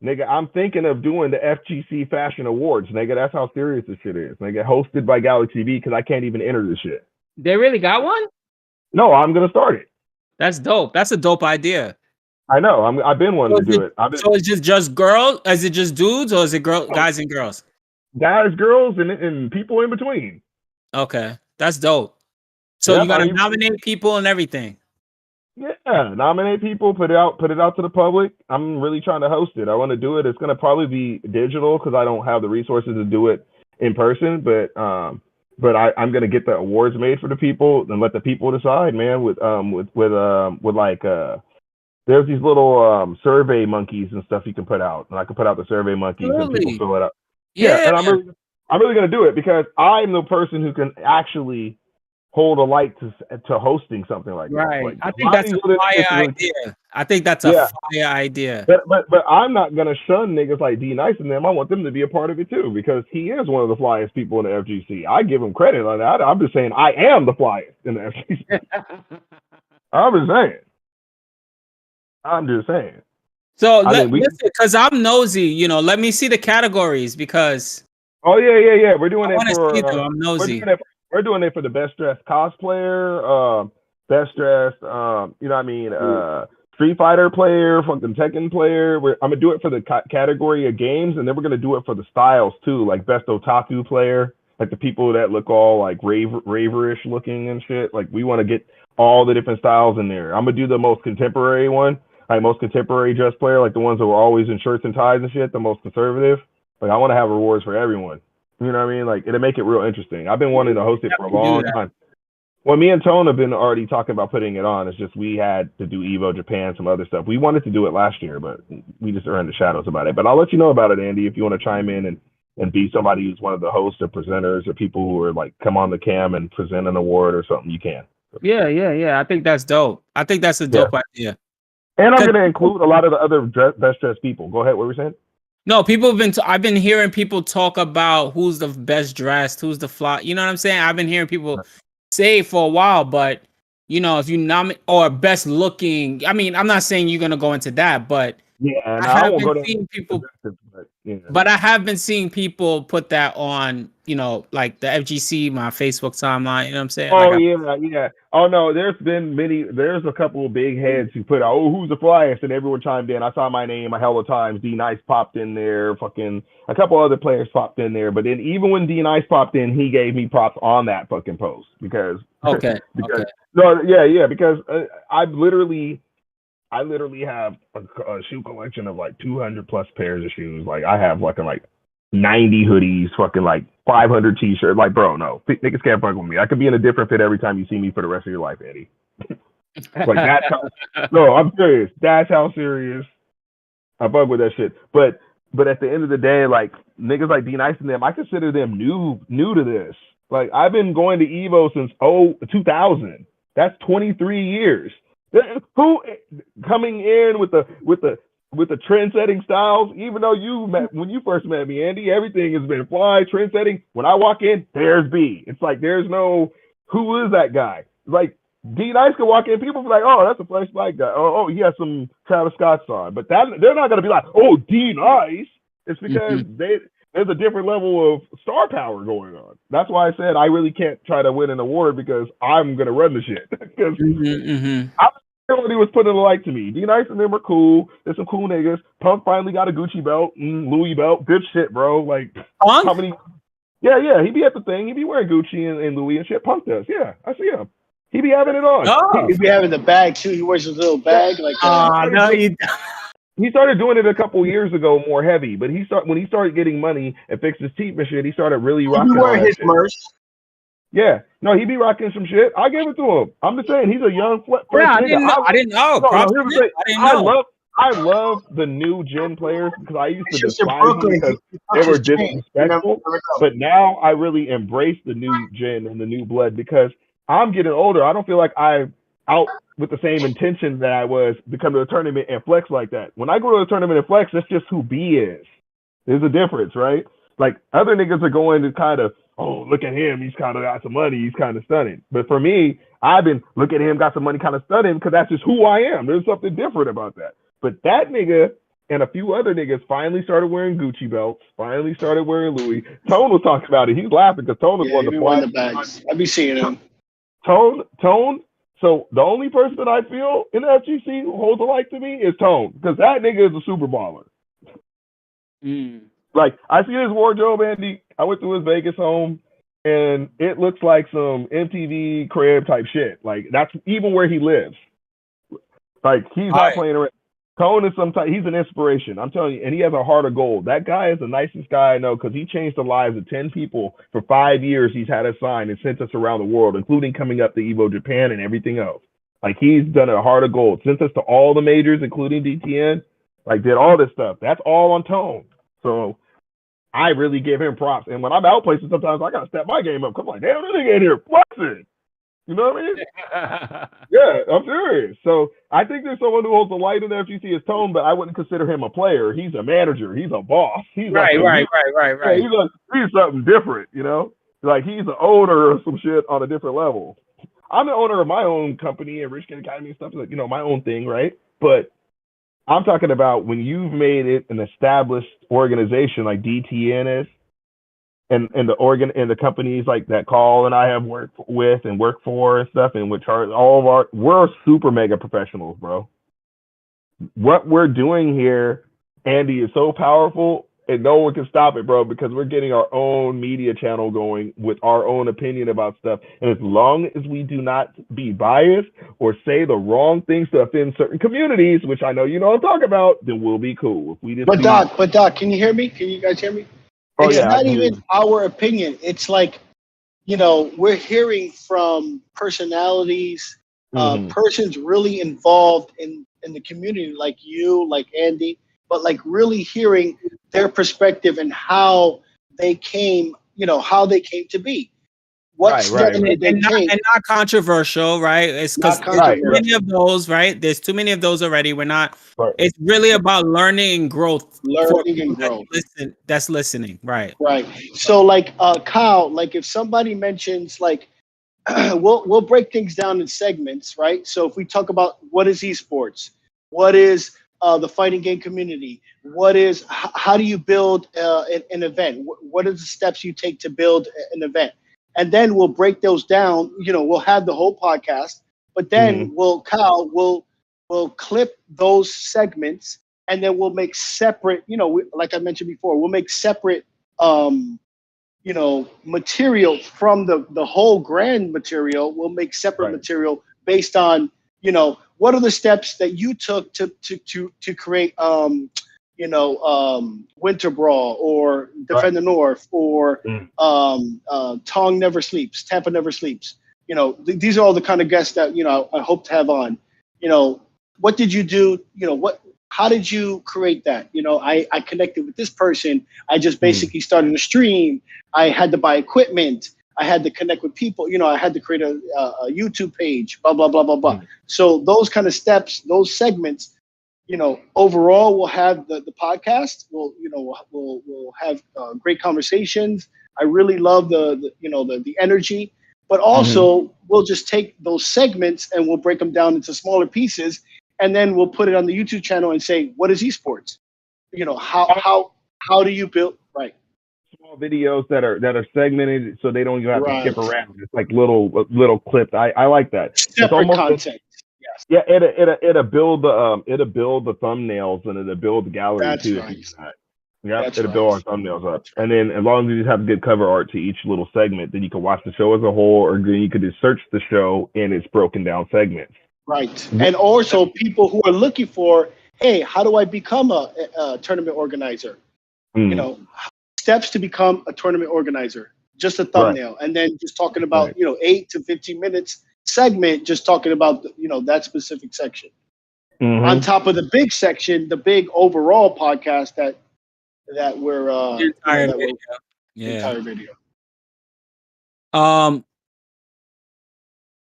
S5: Nigga, I'm thinking of doing the FGC Fashion Awards, nigga. That's how serious this shit is, nigga. Hosted by Galaxy V because I can't even enter this shit.
S3: They really got one?
S5: No, I'm gonna start it.
S3: That's dope. That's a dope idea.
S5: I know. I've been wanting to do it.
S3: So it's just girls? Is it just dudes or is it guys and girls?
S5: Guys, girls, and people in between.
S3: Okay, that's dope. So you gotta nominate people and everything.
S5: Yeah, nominate people, put it out to the public. I'm really trying to host it. I want to do it. It's gonna probably be digital because I don't have the resources to do it in person. But I'm gonna get the awards made for the people and let the people decide, man. With like there's these little survey monkeys and stuff you can put out, and I can put out the survey monkeys and people fill it up. Yeah, and I'm really gonna do it because I'm the person who can actually hold a light to hosting something like that. Like,
S3: I think that's a fire idea. I think that's a fire idea.
S5: But I'm not gonna shun niggas like D Nice and them. I want them to be a part of it too because he is one of the flyest people in the FGC. I give him credit on that. I'm just saying I am the flyest in the FGC. I'm just saying.
S3: So listen, because I'm nosy, let me see the categories because.
S5: Oh yeah. We're doing it
S3: for. I'm nosy.
S5: We're doing it for the best dressed cosplayer, best dressed, Street Fighter player, fucking Tekken player. I'm gonna do it for the category of games, and then we're gonna do it for the styles too, like best otaku player, like the people that look all like raverish looking and shit. Like we want to get all the different styles in there. I'm gonna do the most contemporary one, like most contemporary dress player, like the ones that were always in shirts and ties and shit. The most conservative. Like I want to have rewards for everyone. You know what I mean? Like it'll make it real interesting. I've been wanting to host it for a long time. Well, me and Tone have been already talking about putting it on. It's just we had to do Evo Japan, some other stuff. We wanted to do it last year, but we just are in the shadows about it. But I'll let you know about it, Andy, if you want to chime in and be somebody who's one of the hosts or presenters or people who are like come on the cam and present an award or something. You can.
S3: Yeah. I think that's dope. I think that's a dope idea.
S5: And I'm going to include a lot of the other best dressed people. Go ahead. What were we saying?
S3: No, I've been hearing people talk about who's the best dressed, who's the fly. You know what I'm saying? I've been hearing people say it for a while, but if you nominate or best looking, I mean, I'm not saying you're gonna go into that, but I have been seeing people. But I have been seeing people put that on, like the FGC, my Facebook timeline. You know what I'm saying?
S5: Oh yeah. Oh no, there's a couple of big heads who put out, who's the flyest, and everyone chimed in. I saw my name a hell of times. D Nice popped in there. Fucking a couple other players popped in there. But then even when D Nice popped in, he gave me props on that fucking post because.
S3: Okay.
S5: No, yeah, because I literally have a shoe collection of like 200 plus pairs of shoes. Like I have like 90 hoodies, fucking like 500 t-shirts. Like, bro, no, niggas can't fuck with me. I could be in a different fit every time you see me for the rest of your life, Eddie. Like that's how, no, I'm serious. That's how serious I fuck with that shit. But at the end of the day, like niggas like D Nice and them, I consider them new to this. Like I've been going to Evo since 2000. That's 23 years. Who coming in with the trend-setting styles? Even though when you first met me, Andy, everything has been fly, trend-setting. When I walk in, there's B. It's like there's no who is that guy? Like D Nice could walk in, people be like, oh, that's a Fresh Black guy. Oh, he has some Travis Scott's on. But they're not gonna be like, oh, D Nice. It's because there's a different level of star power going on. That's why I said I really can't try to win an award because I'm gonna run the shit. Because everybody was putting a like to me. D Nice and them are cool. There's some cool niggas. Punk finally got a Gucci belt, Louis belt. Good shit, bro. Like how many? Yeah. He be at the thing. He be wearing Gucci and Louis and shit. Punk does. Yeah, I see him. He be having it on.
S1: Oh. He be having the bag too. He wears his little bag. Like
S3: no,
S5: he started doing it a couple years ago, more heavy. But when he started getting money and fixed his teeth and shit, he started really rocking.
S1: He wearing his merch.
S5: Yeah, no, he be rocking some shit. I give it to him. I'm just saying he's a young fresh nigga.
S3: I didn't know.
S5: I love the new gen players because I used to despise them because they were disrespectful. But now I really embrace the new gen and the new blood because I'm getting older. I don't feel like I'm out with the same intention that I was to come to a tournament and flex like that. When I go to a tournament and flex, that's just who B is. There's a difference, right? Like other niggas are going to kind of, oh, look at him. He's kind of got some money. He's kind of stunning. But for me, I've been look at him, got some money, kind of stunning because that's just who I am. There's something different about that. But that nigga and a few other niggas finally started wearing Gucci belts, finally started wearing Louis. Tone was talking about it. He's laughing because Tone was one of the
S1: fly. The bags. I be seeing him.
S5: Tone. So the only person that I feel in the FGC who holds a like to me is Tone because that nigga is a super baller. Like I see his wardrobe, Andy. I went to his Vegas home, and it looks like some MTV crib type shit. Like that's even where he lives. Like he's not playing around. Tone is he's an inspiration. I'm telling you, and he has a heart of gold. That guy is the nicest guy I know because he changed the lives of 10 people for 5 years. He's had us signed and sent us around the world, including coming up to Evo Japan and everything else. Like he's done a heart of gold. Sent us to all the majors, including DTN. Like did all this stuff. That's all on Tone. So I really give him props. And when I'm out places, sometimes I gotta step my game up. Come like, damn, this nigga in here flexing. You know what I mean? Yeah, I'm serious. So I think there's someone who holds the light in the FGC as Tone, but I wouldn't consider him a player. He's a manager. He's a boss. He's
S3: right.
S5: Yeah, he's something different, you know? Like he's the owner of some shit on a different level. I'm the owner of my own company and Rich Kid Academy and stuff, like, you know, my own thing, right? But I'm talking about when you've made it an established organization like DTN is, and the companies like that Call and I have worked with and worked for and stuff, and which are we're super mega professionals, bro. What we're doing here, Andy, is so powerful and no one can stop it, bro, because we're getting our own media channel going with our own opinion about stuff. And as long as we do not be biased or say the wrong things to offend certain communities, which I know you know what I'm talking about, then we'll be cool. If we just
S1: Doc, can you hear me? Can you guys hear me?
S5: Oh,
S1: it's not even our opinion. It's like, you know, we're hearing from personalities, persons really involved in the community, like you, like Andy, but like really hearing their perspective and how they came, you know, how they came to be.
S3: And not controversial, right? It's because there's too many of those, right? There's too many of those already. We're not. Right. It's really about learning and growth. That's listening, right?
S1: Right. So, like Kyle, like if somebody mentions, like, we'll break things down in segments, right? So if we talk about what is esports, what is the fighting game community, how do you build an event? What are the steps you take to build an event? And then we'll break those down. You know, we'll have the whole podcast, but then we'll clip those segments, and then we'll make separate. You know, like I mentioned before, we'll make separate, you know, material from the whole grand material. We'll make separate material based on, you know, what are the steps that you took to create, you Winter Brawl or Defend the North or Tong Never Sleeps, Tampa Never Sleeps. These are all the kind of guests that I hope to have on. What did you do? How did you create that? I connected with this person. I just basically started a stream. I had to buy equipment. I had to connect with people. I had to create a YouTube page. Blah blah blah blah blah. So those kind of steps, those segments. Overall, we'll have the podcast. We'll have great conversations. I really love the energy, but also we'll just take those segments and we'll break them down into smaller pieces, and then we'll put it on the YouTube channel and say, what is esports? How do you build right?
S5: Small videos that are segmented so they don't even have to skip around. It's like little clips. I like that.
S1: Separate content.
S5: Yes. Yeah, it'll build the thumbnails and it'll build the gallery
S1: That's
S5: too.
S1: Right.
S5: Yeah, it'll build our thumbnails up. And then as long as you just have good cover art to each little segment, then you can watch the show as a whole, or then you could just search the show in its broken down segments.
S1: Right. And also people who are looking for, hey, how do I become a tournament organizer? Steps to become a tournament organizer. Just a thumbnail. And then just talking about, 8 to 15 minutes segment, just talking about that specific section. On top of the big section, the big overall podcast that we're
S3: entire video.
S1: Entire video.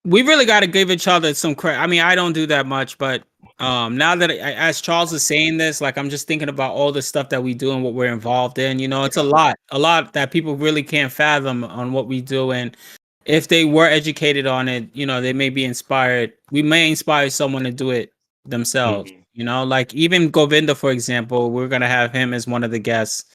S3: We really got to give each other some credit. I mean, I don't do that much, but now that as Charles is saying this, like I'm just thinking about all the stuff that we do and what we're involved in. It's a lot that people really can't fathom on what we do. And if they were educated on it, they may be inspired. We may inspire someone to do it themselves. Like even Govinda, for example, we're gonna have him as one of the guests.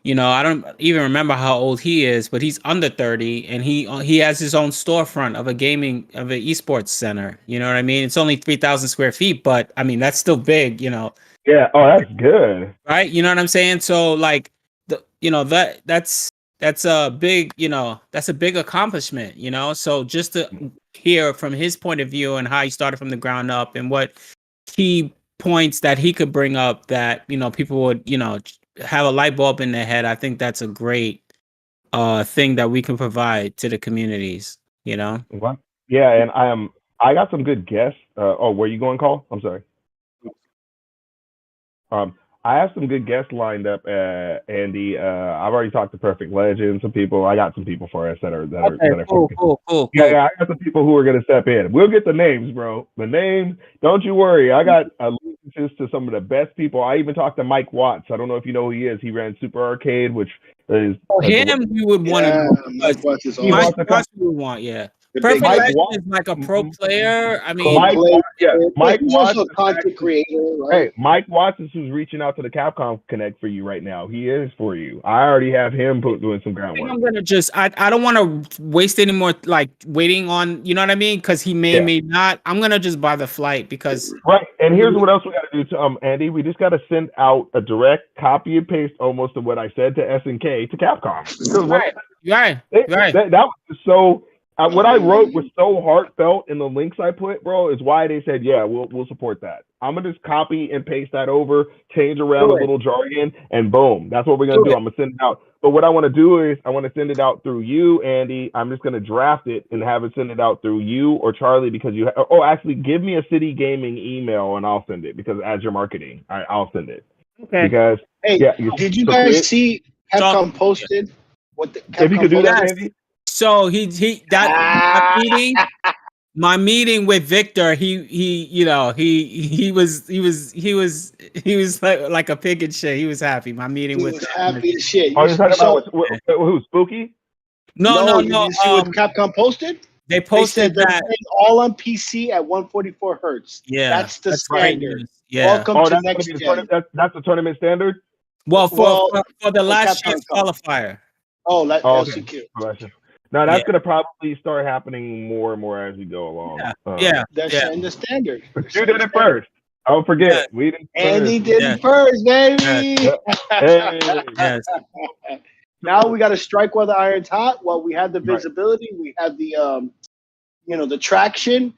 S3: I don't even remember how old he is, but he's under 30 and he has his own storefront of an esports center. You know what I mean? It's only 3,000 square feet, but I mean, that's still big,
S5: Yeah. Oh, that's good.
S3: Right. You know what I'm saying? So like that's a big, that's a big accomplishment, so just to hear from his point of view and how he started from the ground up and what key points that he could bring up that, people would, have a light bulb in their head. I think that's a great thing that we can provide to the communities,
S5: What? Yeah, and I got some good guests. Where you going, Call? I'm sorry. I have some good guests lined up, Andy. I've already talked to Perfect Legend, some people. I got some people for us that are
S3: cool.
S5: Yeah, I got some people who are gonna step in. We'll get the names, bro. The names, don't you worry. I got allegiances to some of the best people. I even talked to Mike Watts. I don't know if you know who he is. He ran Super Arcade, which is
S3: him. We would want to.
S1: Mike Watts is
S3: awesome. Mike Watts we would want, yeah. Perfect Legend is like a pro player. I mean,
S5: Mike Watts
S1: is a content creator. Right?
S5: Hey, Mike Watts is who's reaching out to the Capcom Connect for you right now. He is for you. I already have him doing some groundwork.
S3: I'm gonna I don't want to waste any more like waiting on, you know what I mean? Because he may not. I'm gonna just buy the flight because
S5: right. And here's what else we got to do to Andy. We just got to send out a direct copy and paste almost of what I said to SNK to Capcom.
S3: Right.
S5: That was so. What I wrote was so heartfelt in the links I put, bro, is why they said, yeah, we'll support that. I'm going to just copy and paste that over, change around a little jargon, and boom. That's what we're going to do. I'm going to send it out. But what I want to do is I want to send it out through you, Andy. I'm just going to draft it and have it send it out through you or Charlie because you actually give me a CitiGaming email and I'll send it because as you're marketing, I'll send it.
S3: Okay.
S5: Because,
S1: did you guys see Capcom posted? What the Capcom
S5: if you could do that, Andy?
S3: So my meeting with Victor, he was like a pig in shit. He was happy. My meeting with
S1: happy as shit.
S5: Oh, you're talking about who? Spooky?
S1: No. Did you see what Capcom posted?
S3: They posted
S1: that all on PC at 144 hertz.
S3: Yeah,
S1: that's the standard.
S3: Yeah.
S1: Welcome to next gen.
S5: That's the tournament standard.
S3: Well, for the last year's qualifier.
S1: Oh, LCQ.
S5: Okay. Now that's gonna probably start happening more and more as we go along.
S1: That's in the standard.
S5: But you did it first. Don't forget, we did.
S1: Andy did it first, baby.
S5: Yes.
S1: Now we got to strike while the iron's hot. Well, we have the visibility, we have the the traction.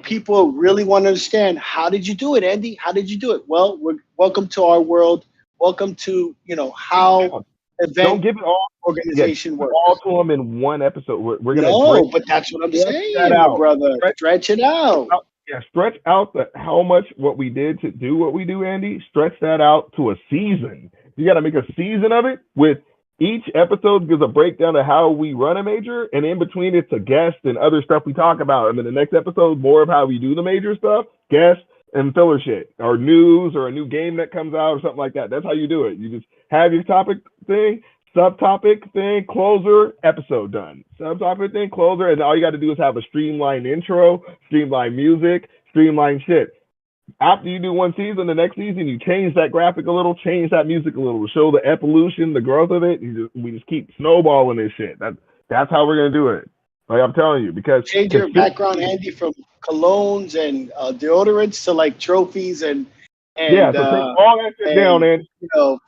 S1: People really want to understand, how did you do it, Andy? How did you do it? Well, welcome to our world. welcome to how
S5: Don't
S1: event
S5: give it all.
S1: organization works.
S5: All to them in one episode. We're gonna
S1: No, but that's what I'm saying, my brother. Stretch it out.
S5: Yeah, stretch out how much what we did to do what we do, Andy. Stretch that out to a season. You got to make a season of it with each episode gives a breakdown of how we run a major, and in between it's a guest and other stuff we talk about. And then the next episode, more of how we do the major stuff, guests and filler shit, or news, or a new game that comes out, or something like that. That's how you do it. You just have your topic thing, subtopic thing, closer, episode done. Subtopic thing, closer, and all you got to do is have a streamlined intro, streamlined music, streamlined shit. After you do one season, the next season you change that graphic a little, change that music a little to show the evolution, the growth of it. We just keep snowballing this shit. That's how we're gonna do it. Like I'm telling you, because
S1: change your background, Andy, from colognes and deodorants to like trophies and
S5: yeah, so take all that shit down, and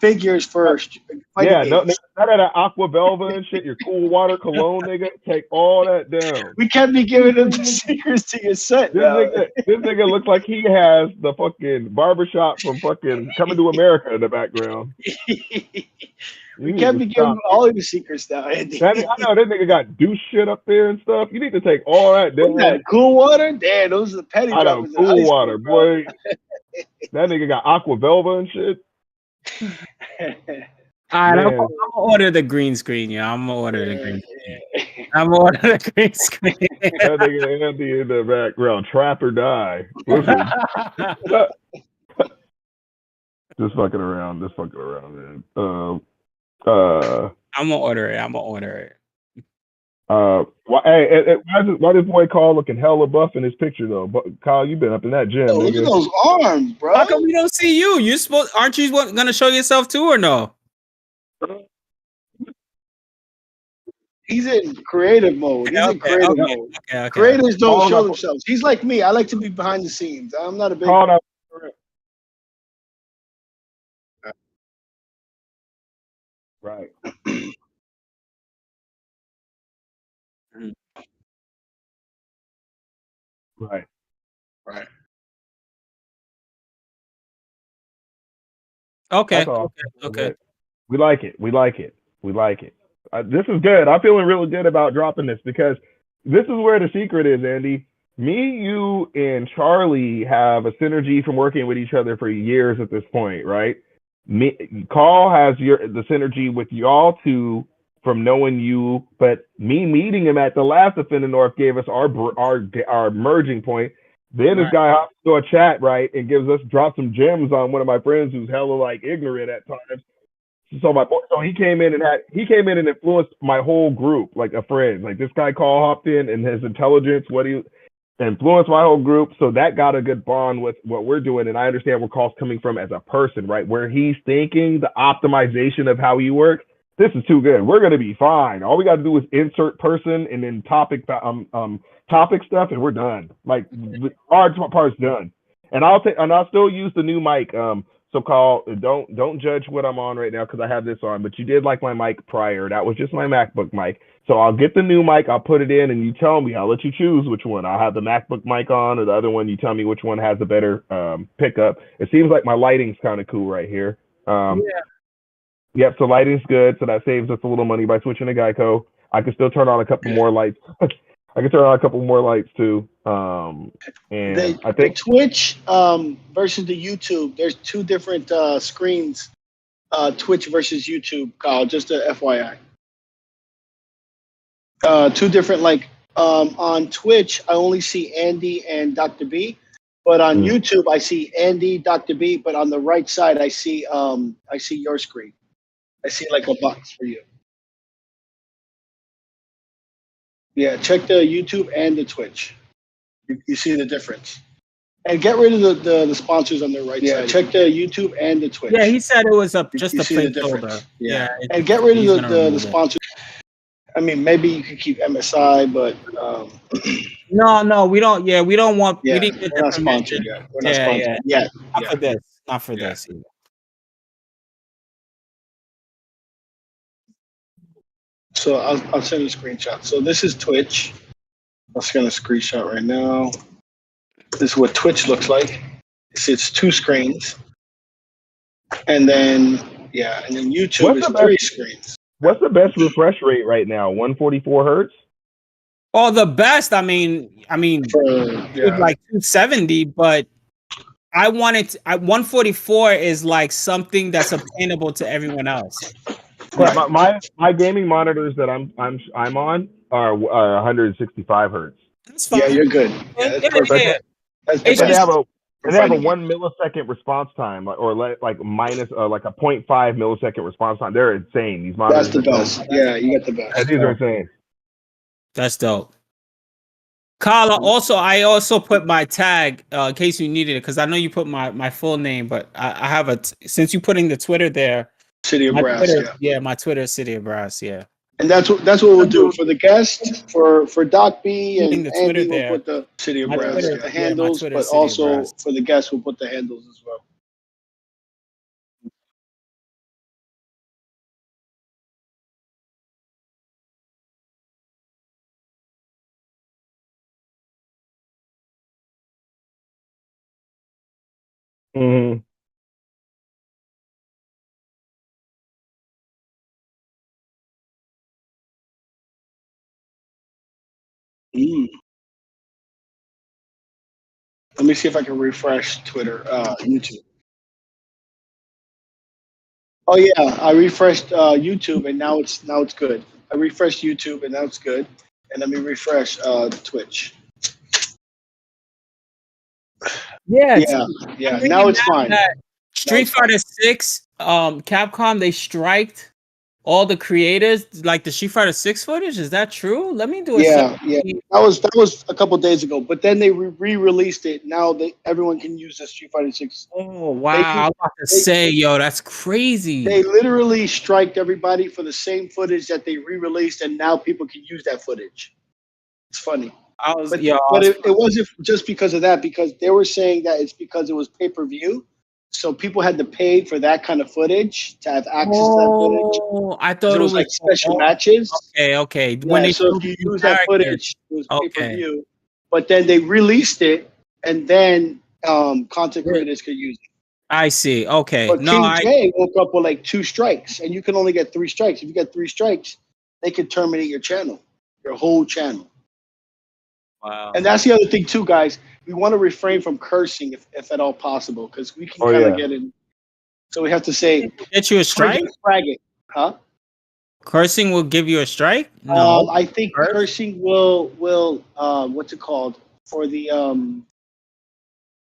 S1: figures first.
S5: Yeah, none of that aqua velva and shit. Your cool water cologne, nigga. Take all that down.
S1: We can't be giving them the secrets to your set.
S5: This nigga looks like he has the fucking barbershop from fucking Coming to America in the background.
S1: We can't be giving all of the secrets now, Andy.
S5: I know that nigga got douche shit up there and stuff. You need to take all that down.
S1: That cool water? Damn, those are the petty droppers.
S5: Cool water, boy. That nigga got aqua velva and shit.
S3: All right, I'm gonna order the green screen, yeah. I'm gonna order the green screen. I'm gonna order the green screen.
S5: That nigga Andy in the background, trap or die. Listen. Just fucking around, man.
S3: I'm gonna order it.
S5: Why this boy Carl looking hella buff in his picture though? But Kyle, you been up in that gym.
S1: Look at those arms, bro.
S3: How come we don't see you? Aren't you gonna show yourself too or no?
S1: He's in creative mode.
S3: Okay.
S1: Creators don't show themselves. He's like me. I like to be behind the scenes. I'm not a big.
S5: Right. Right.
S3: Okay.
S5: We like it. This is good. I'm feeling really good about dropping this because this is where the secret is, Andy. Me, you, and Charlie have a synergy from working with each other for years at this point, right? Carl has the synergy with y'all two from knowing you, but me meeting him at the last Offended North gave us our merging point. Then this guy hops to a chat, right, and drops some gems on one of my friends who's hella like ignorant at times. So he came in and influenced my whole group like a friend. Like this guy Carl hopped in and his intelligence, what he influenced my whole group. So that got a good bond with what we're doing. And I understand where Carl's coming from as a person, right? Where he's thinking the optimization of how he works. This is too good. We're gonna be fine. All we got to do is insert person and then topic stuff, and we're done. Like the hard part's done. And I'll still use the new mic. So Carl, don't judge what I'm on right now because I have this on. But you did like my mic prior. That was just my MacBook mic. So I'll get the new mic. I'll put it in, and you tell me. I'll let you choose which one. I'll have the MacBook mic on, or the other one. You tell me which one has a better pickup. It seems like my lighting's kind of cool right here. Yep, so lighting's good, so that saves us a little money by switching to Geico. I can still turn on a couple more lights. I can turn on a couple more lights too. And I think
S1: the Twitch versus the YouTube, there's two different screens. Twitch versus YouTube, Kyle, just a FYI. Two different, on Twitch, I only see Andy and Dr. B. But on YouTube, I see Andy, Dr. B, but on the right side, I see your screen. I see like a box for you. Yeah, check the YouTube and the Twitch. You see the difference. And get rid of the sponsors on the right side. Check the YouTube and the Twitch.
S3: Yeah, he said it was just a placeholder.
S1: Yeah. And get rid of the sponsors. I mean, maybe you could keep MSI, but
S3: no, we don't. Yeah, we don't want.
S1: Yeah,
S3: we didn't get
S1: we're not sponsored yet. We're not sponsored yet.
S3: Not for this either.
S1: So I'll send a screenshot. So this is Twitch. I'll send a screenshot right now. This is what Twitch looks like. It's two screens. And then YouTube
S5: What's
S1: is
S5: the
S1: 3
S5: best-
S1: screens.
S5: What's the best refresh rate right now? 144 hertz.
S3: Oh, the best. I mean,
S1: For
S3: like 270, but I wanted 144 is like something that's obtainable to everyone else.
S5: Yeah, my gaming monitors that I'm on are 165 hertz.
S3: That's fine.
S1: Yeah, you're good. Yeah, that's perfect.
S3: Yeah.
S1: That's
S3: It's
S1: the
S5: But they
S1: best.
S5: have a
S1: for
S5: they have a
S1: fighting
S5: 1 millisecond response time, or like minus like a 0.5 millisecond response time. They're insane. These monitors.
S1: That's the best. Yeah, you got the best.
S5: These are insane.
S3: That's dope. Carla, I also put my tag in case you needed it, because I know you put my full name, but I have since you putting the Twitter there.
S1: City of Brass.
S3: Yeah, my Twitter is City of Brass. Yeah.
S1: And that's what we'll do for the guest, for Doc B and
S3: the Twitter
S1: Andy. We'll
S3: there.
S1: put the City of
S3: My
S1: Brass
S3: Twitter-
S1: the
S3: yeah, my
S1: handles,
S3: Twitter
S1: but
S3: is City of
S1: also
S3: Brass.
S1: for the guests, we'll put the handles as well.
S5: Mm-hmm.
S1: Let me see if I can refresh Twitter, YouTube. Oh yeah, I refreshed YouTube and now it's good. I refreshed YouTube and now it's good. And let me refresh Twitch.
S3: Yeah.
S1: Yeah. Now it's fine.
S3: Street Fighter 6, Capcom, they striked all the creators, like the Street Fighter 6 footage. Is that true? Let me do a
S1: Yeah. That was a couple days ago, but then they re-released it. Now everyone can use the Street Fighter 6.
S3: Oh wow! I was about to say, yo, that's crazy.
S1: They literally striked everybody for the same footage that they re-released, and now people can use that footage. It's funny. But it wasn't just because of that, because they were saying that it's because it was pay-per-view. So people had to pay for that kind of footage to have access to that footage.
S3: Oh, I thought
S1: it was like special matches.
S3: Okay.
S1: Yeah, so if you use that footage, it was pay-per-view. But then they released it, and then content creators could use it.
S3: I see. Okay.
S1: But King J woke up with like 2 strikes, and you can only get 3 strikes. If you get 3 strikes, they could terminate your channel, your whole channel.
S3: Wow.
S1: And that's the other thing too, guys. We want to refrain from cursing if at all possible, because we can kind of get in. So we have to say,
S3: get you a strike?
S1: Huh?
S3: Cursing will give you a strike? No.
S1: I think cursing will what's it called? For the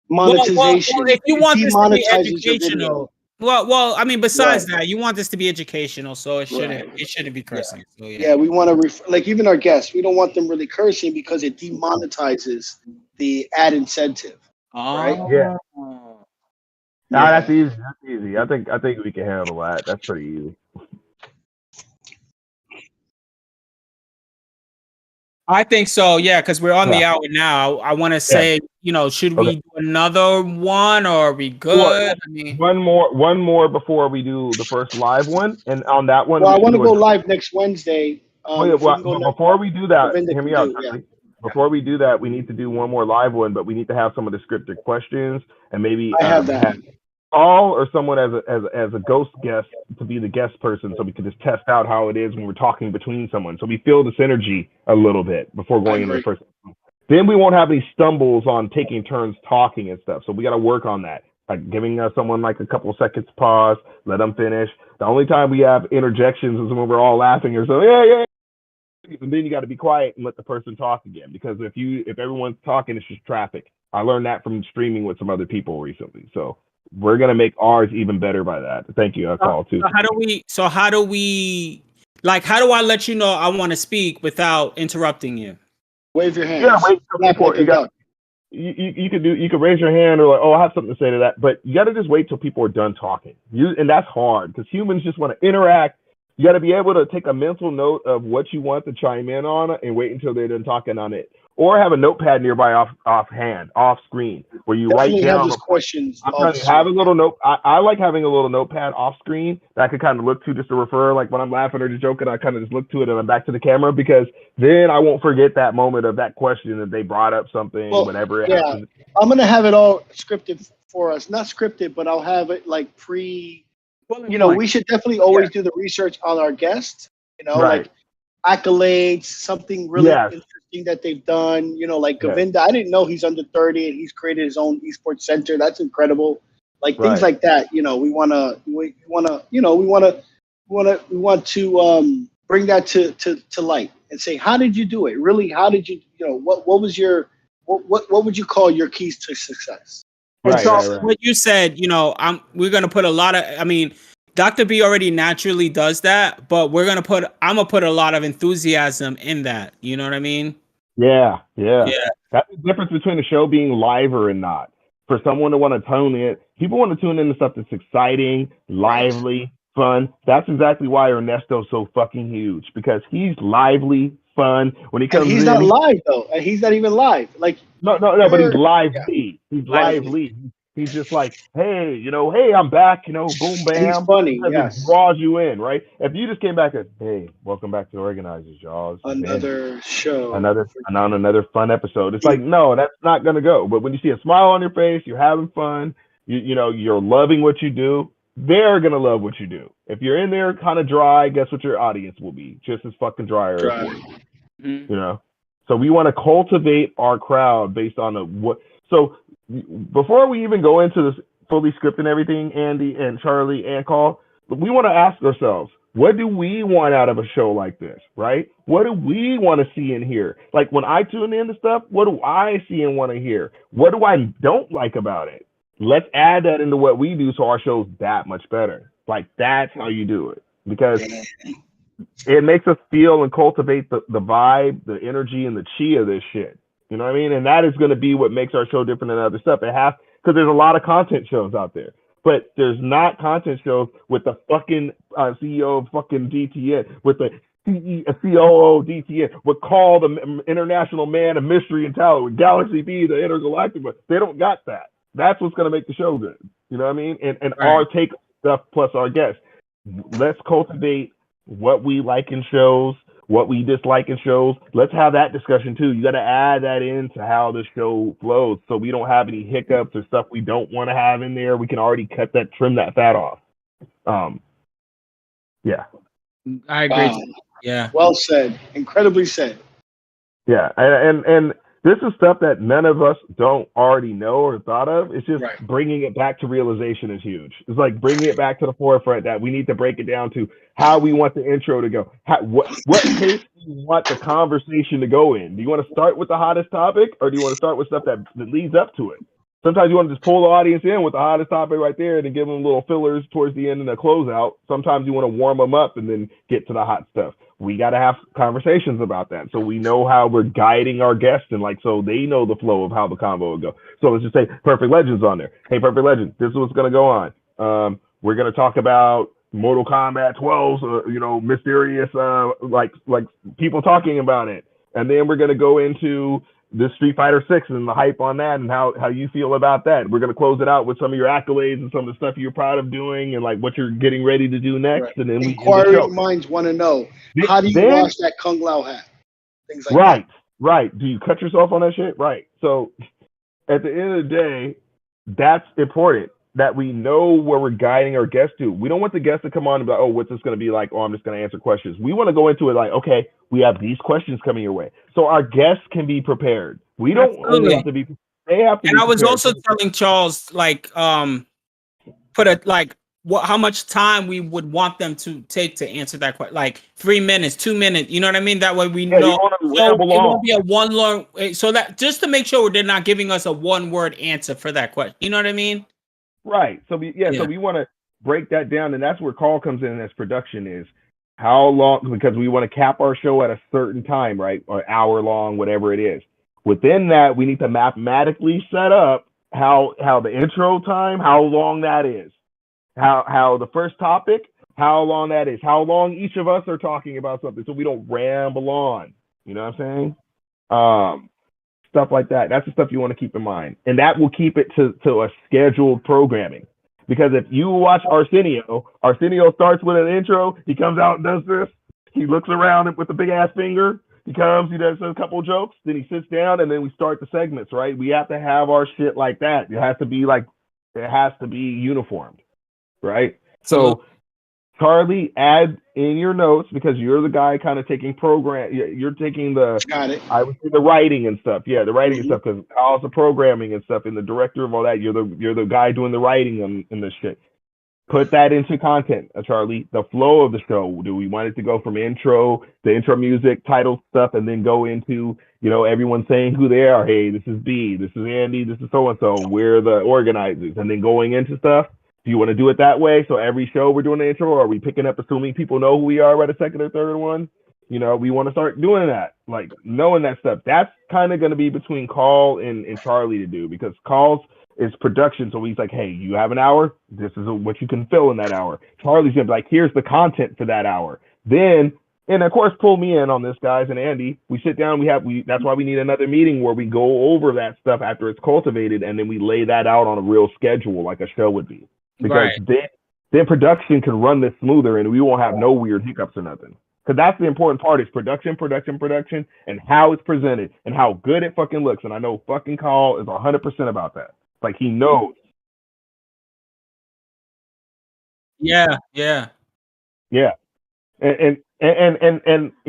S1: monetization.
S3: Well, if you want this to be
S1: demonetizes your
S3: educational. Well, I mean, besides that, you want this to be educational, so it shouldn't be cursing. So,
S1: yeah, we want to like even our guests, we don't want them really cursing because it demonetizes the ad incentive. Right?
S5: Yeah. No, that's easy. That's easy. I think we can handle that. That's pretty easy.
S3: I think so, yeah, because we're on the hour now. I want to say, should we do another one, or are we good?
S5: One more before we do the first live one, and on that one.
S1: Well, I want to go live next Wednesday.
S5: Before we do that, hear me out. Before we do that, we need to do one more live one, but we need to have some of the scripted questions, and maybe have Paul or someone as a ghost guest to be the guest person, so we can just test out how it is when we're talking between someone, so we feel the synergy a little bit before going into the first. Then we won't have any stumbles on taking turns talking and stuff. So we got to work on that, like giving someone like a couple seconds pause, let them finish. The only time we have interjections is when we're all laughing or so. Yeah. And then you got to be quiet and let the person talk again, because if everyone's talking, it's just traffic. I learned that from streaming with some other people recently. So we're gonna make ours even better by that. Thank you. I call too.
S3: How do I let you know I want to speak without interrupting you?
S1: Wave your hand.
S5: Yeah, you could raise your hand, or like, oh, I have something to say to that. But you got to just wait till people are done talking. And that's hard because humans just want to interact. You got to be able to take a mental note of what you want to chime in on and wait until they're done talking on it. Or have a notepad nearby off screen, where you write down
S1: questions.
S5: Have a little note. I like having a little notepad off screen that I could kind of look to just to refer, like when I'm laughing or just joking, I kind of just look to it and I'm back to the camera, because then I won't forget that moment of that question that they brought up something, whatever.
S1: Yeah, I'm gonna have it all scripted for us, not scripted, but I'll have it like pre.
S3: Bullet
S1: You know,
S3: point.
S1: we should definitely always do the research on our guests. You know,
S5: Right.
S1: like accolades, something really
S5: Yes.
S1: interesting that they've done. You know, like
S5: Yes.
S1: Govinda. I didn't know he's under 30 and he's created his own esports center. That's incredible. Like things
S5: Right.
S1: like that. You know, we want to bring that to light and say, how did you do it? Really, how did you? You know, what was your what would you call your keys to success?
S3: And
S5: Right,
S3: so
S5: right.
S3: what you said, you know, we're gonna put a lot of. I mean, Dr. B already naturally does that, but I'm gonna put a lot of enthusiasm in that. You know what I mean?
S5: Yeah.
S3: Yeah.
S5: That's the difference between a show being live or not. For someone to want to tune in, people want to tune into stuff that's exciting, lively, fun. That's exactly why Ernesto's so fucking huge, because he's lively, fun. When he
S1: And
S5: comes
S1: he's
S5: in,
S1: not live though, and he's not even live. Like
S5: no, but he's
S1: you're-
S5: lively. He's lively. He's just like, hey, hey, I'm back, boom, bam.
S1: And he's funny,
S5: Because
S1: yes.
S5: it draws you in, right? If you just came back and, hey, welcome back to Organizers, y'all. This is Andy.
S1: Another show.
S5: Another fun episode. It's like, no, that's not gonna go. But when you see a smile on your face, you're having fun, you're loving what you do, they're gonna love what you do. If you're in there kind of dry, guess what your audience will be? Just as fucking dry.
S3: Mhm.
S5: So we want to cultivate our crowd based on what. So before we even go into this fully script and everything, Andy and Charlie and Call, we want to ask ourselves, what do we want out of a show like this, right? What do we want to see and hear? Like when I tune into stuff, what do I see and want to hear? What do I don't like about it? Let's add that into what we do so our show's that much better. Like that's how you do it, because it makes us feel and cultivate the vibe, the energy, and the chi of this shit. You know what I mean? And that is going to be what makes our show different than other stuff. It has, because there's a lot of content shows out there, but there's not content shows with the fucking CEO of fucking DTN, with the COO DTN, with Call the International Man of Mystery and Talent, with Galaxy B, the Intergalactic, but they don't got that. That's what's going to make the show good. You know what I mean? And
S3: Right.
S5: Our take stuff plus our guests. Let's cultivate what we like in shows, what we dislike in shows. Let's have that discussion too. You got to add that into how the show flows, so we don't have any hiccups or stuff we don't want to have in there. We can already trim that fat off. Yeah.
S3: I agree.
S1: Wow.
S3: Yeah.
S1: Well said. Incredibly said.
S5: Yeah, and this is stuff that none of us don't already know or thought of. It's just
S1: Right.
S5: bringing it back to realization is huge. It's like bringing it back to the forefront that we need to break it down to how we want the intro to go. What pace do you want the conversation to go in? Do you want to start with the hottest topic, or do you want to start with stuff that leads up to it? Sometimes you want to just pull the audience in with the hottest topic right there and then give them little fillers towards the end and a closeout. Sometimes you want to warm them up and then get to the hot stuff. We got to have conversations about that, so we know how we're guiding our guests, and so they know the flow of how the convo will go. So let's just say Perfect Legends on there. Hey, Perfect Legends, this is what's going to go on. We're going to talk about Mortal Kombat 12's, mysterious, like people talking about it, and then we're going to go into the Street Fighter 6 and the hype on that and how you feel about that. We're going to close it out with some of your accolades and some of the stuff you're proud of doing and like what you're getting ready to do next.
S1: Right.
S5: And then
S1: Inquiring minds want to know, how do you wash that Kung Lao hat? Things like that.
S5: Right. Do you cut yourself on that shit? Right. So at the end of the day, that's important that we know where we're guiding our guests to. We don't want the guests to come on and be like, oh, what's this going to be like? Oh, I'm just going to answer questions. We want to go into it like, okay, we have these questions coming your way. So our guests can be prepared. We don't only have to be, they have to
S3: and
S5: be
S3: I was
S5: prepared.
S3: also telling Charles, how much time we would want them to take to answer that question, like 3 minutes, 2 minutes, you know what I mean? That way we know. So it won't be a one long, so that just to make sure they're not giving us a one word answer for that question. You know what I mean?
S5: Right. So we want to break that down, and that's where Call comes in as production is how long, because we want to cap our show at a certain time, right? Or hour long, whatever it is. Within that, we need to mathematically set up how the intro time, how long that is, how the first topic, how long that is, how long each of us are talking about something, so we don't ramble on. You know what I'm saying? Stuff like that. That's the stuff you want to keep in mind. And that will keep it to a scheduled programming. Because if you watch Arsenio starts with an intro, he comes out and does this, he looks around with a big ass finger, he does a couple jokes, then he sits down, and then we start the segments, right? We have to have our shit like that. It has to be like It has to be uniformed, right?
S3: Absolutely.
S5: So Charlie, add in your notes because you're the guy kind of taking program. You're taking the,
S1: Got it.
S5: I would say the writing and stuff. Yeah, the writing and
S1: Mhm.
S5: stuff because all the programming and stuff and the director of all that. You're the guy doing the writing in this shit. Put that into content, Charlie. The flow of the show. Do we want it to go from the intro music, title stuff, and then go into everyone saying who they are? Hey, this is B, this is Andy, this is so and so. We're the organizers, and then going into stuff. Do you want to do it that way? So every show we're doing the intro, or are we picking up assuming people know who we are by the second or third one? We want to start doing that, like knowing that stuff. That's kind of going to be between Carl and Charlie to do because Carl's is production. So he's like, hey, you have an hour. This is what you can fill in that hour. Charlie's gonna be like, here's the content for that hour. Then, and of course, pull me in on this, guys, and Andy. We sit down. That's why we need another meeting where we go over that stuff after it's cultivated, and then we lay that out on a real schedule like a show would be. Because then production can run this smoother, and we won't have no weird hiccups or nothing. Because that's the important part is production, and how it's presented and how good it fucking looks. And I know fucking Carl is 100% about that. Like he knows.
S3: Yeah.
S5: Yeah. And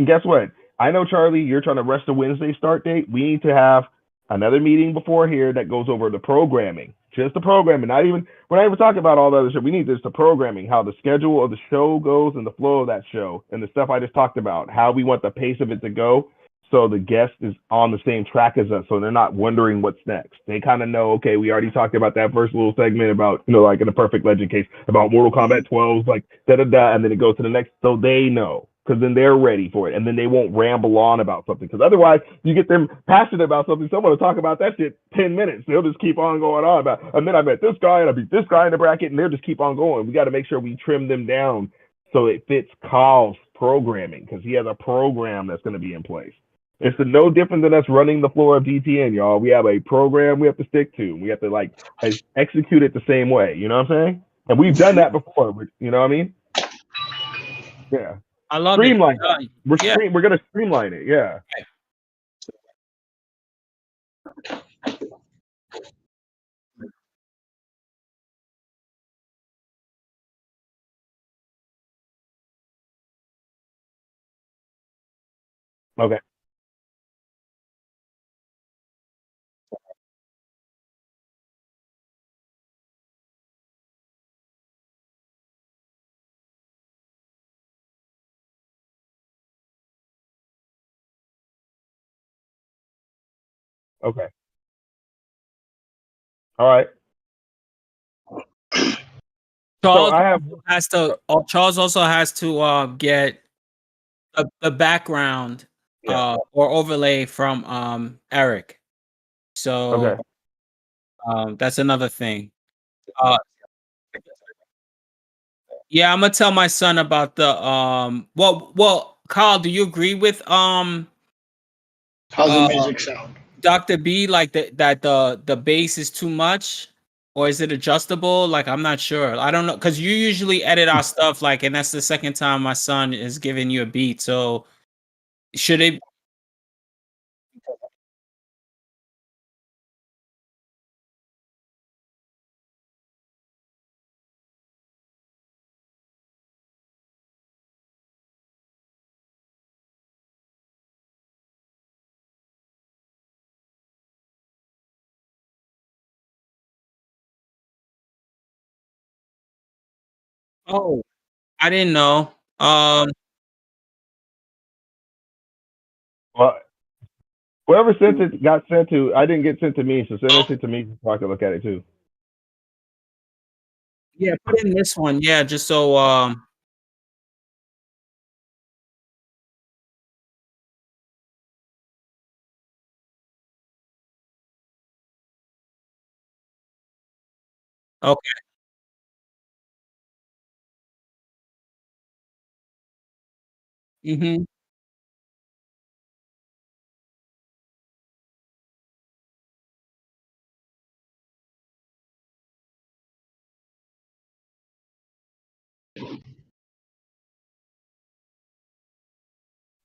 S5: guess what? I know, Charlie, you're trying to rush the Wednesday start date. We need to have another meeting before here that goes over the programming. Just the programming. We're not even talking about all the other shit. We need just the programming, how the schedule of the show goes and the flow of that show and the stuff I just talked about, how we want the pace of it to go. So the guest is on the same track as us, so they're not wondering what's next. They kind of know, okay, we already talked about that first little segment about, like in a Perfect Legend case, about Mortal Kombat 12, like da-da-da, and then it goes to the next, so they know, because then they're ready for it, and then they won't ramble on about something, because otherwise, you get them passionate about something, someone will talk about that shit 10 minutes, they'll just keep on going on about, and then I met this guy, and I beat this guy in the bracket, and they'll just keep on going. We got to make sure we trim them down so it fits Kyle's programming, because he has a program that's going to be in place. It's no different than us running the floor of DTN, y'all. We have a program we have to stick to. We have to execute it the same way. You know what I'm saying? And we've done that before. You know what I mean? Yeah.
S3: I love
S5: Streamline.
S3: it.
S5: We're gonna streamline it. Yeah. Okay. Okay. All right.
S3: Charles
S5: I have.
S3: Charles also has to get the background or overlay from Eric. So
S5: Okay.
S3: that's another thing. Yeah, I'm gonna tell my son about the well, Kyle, do you agree with
S1: How's the
S3: uh
S1: music sound?
S3: Dr. B, like that the bass is too much, or is it adjustable? Like I'm not sure. I don't know because you usually edit our stuff like, and that's the second time my son is giving you a beat. So should it? Oh, I didn't know.
S5: Well, whoever sent it got sent to. I didn't get sent to me, so send it to me so I can look at it too.
S3: Yeah, put in this one. Yeah, just so okay. Mm-hmm.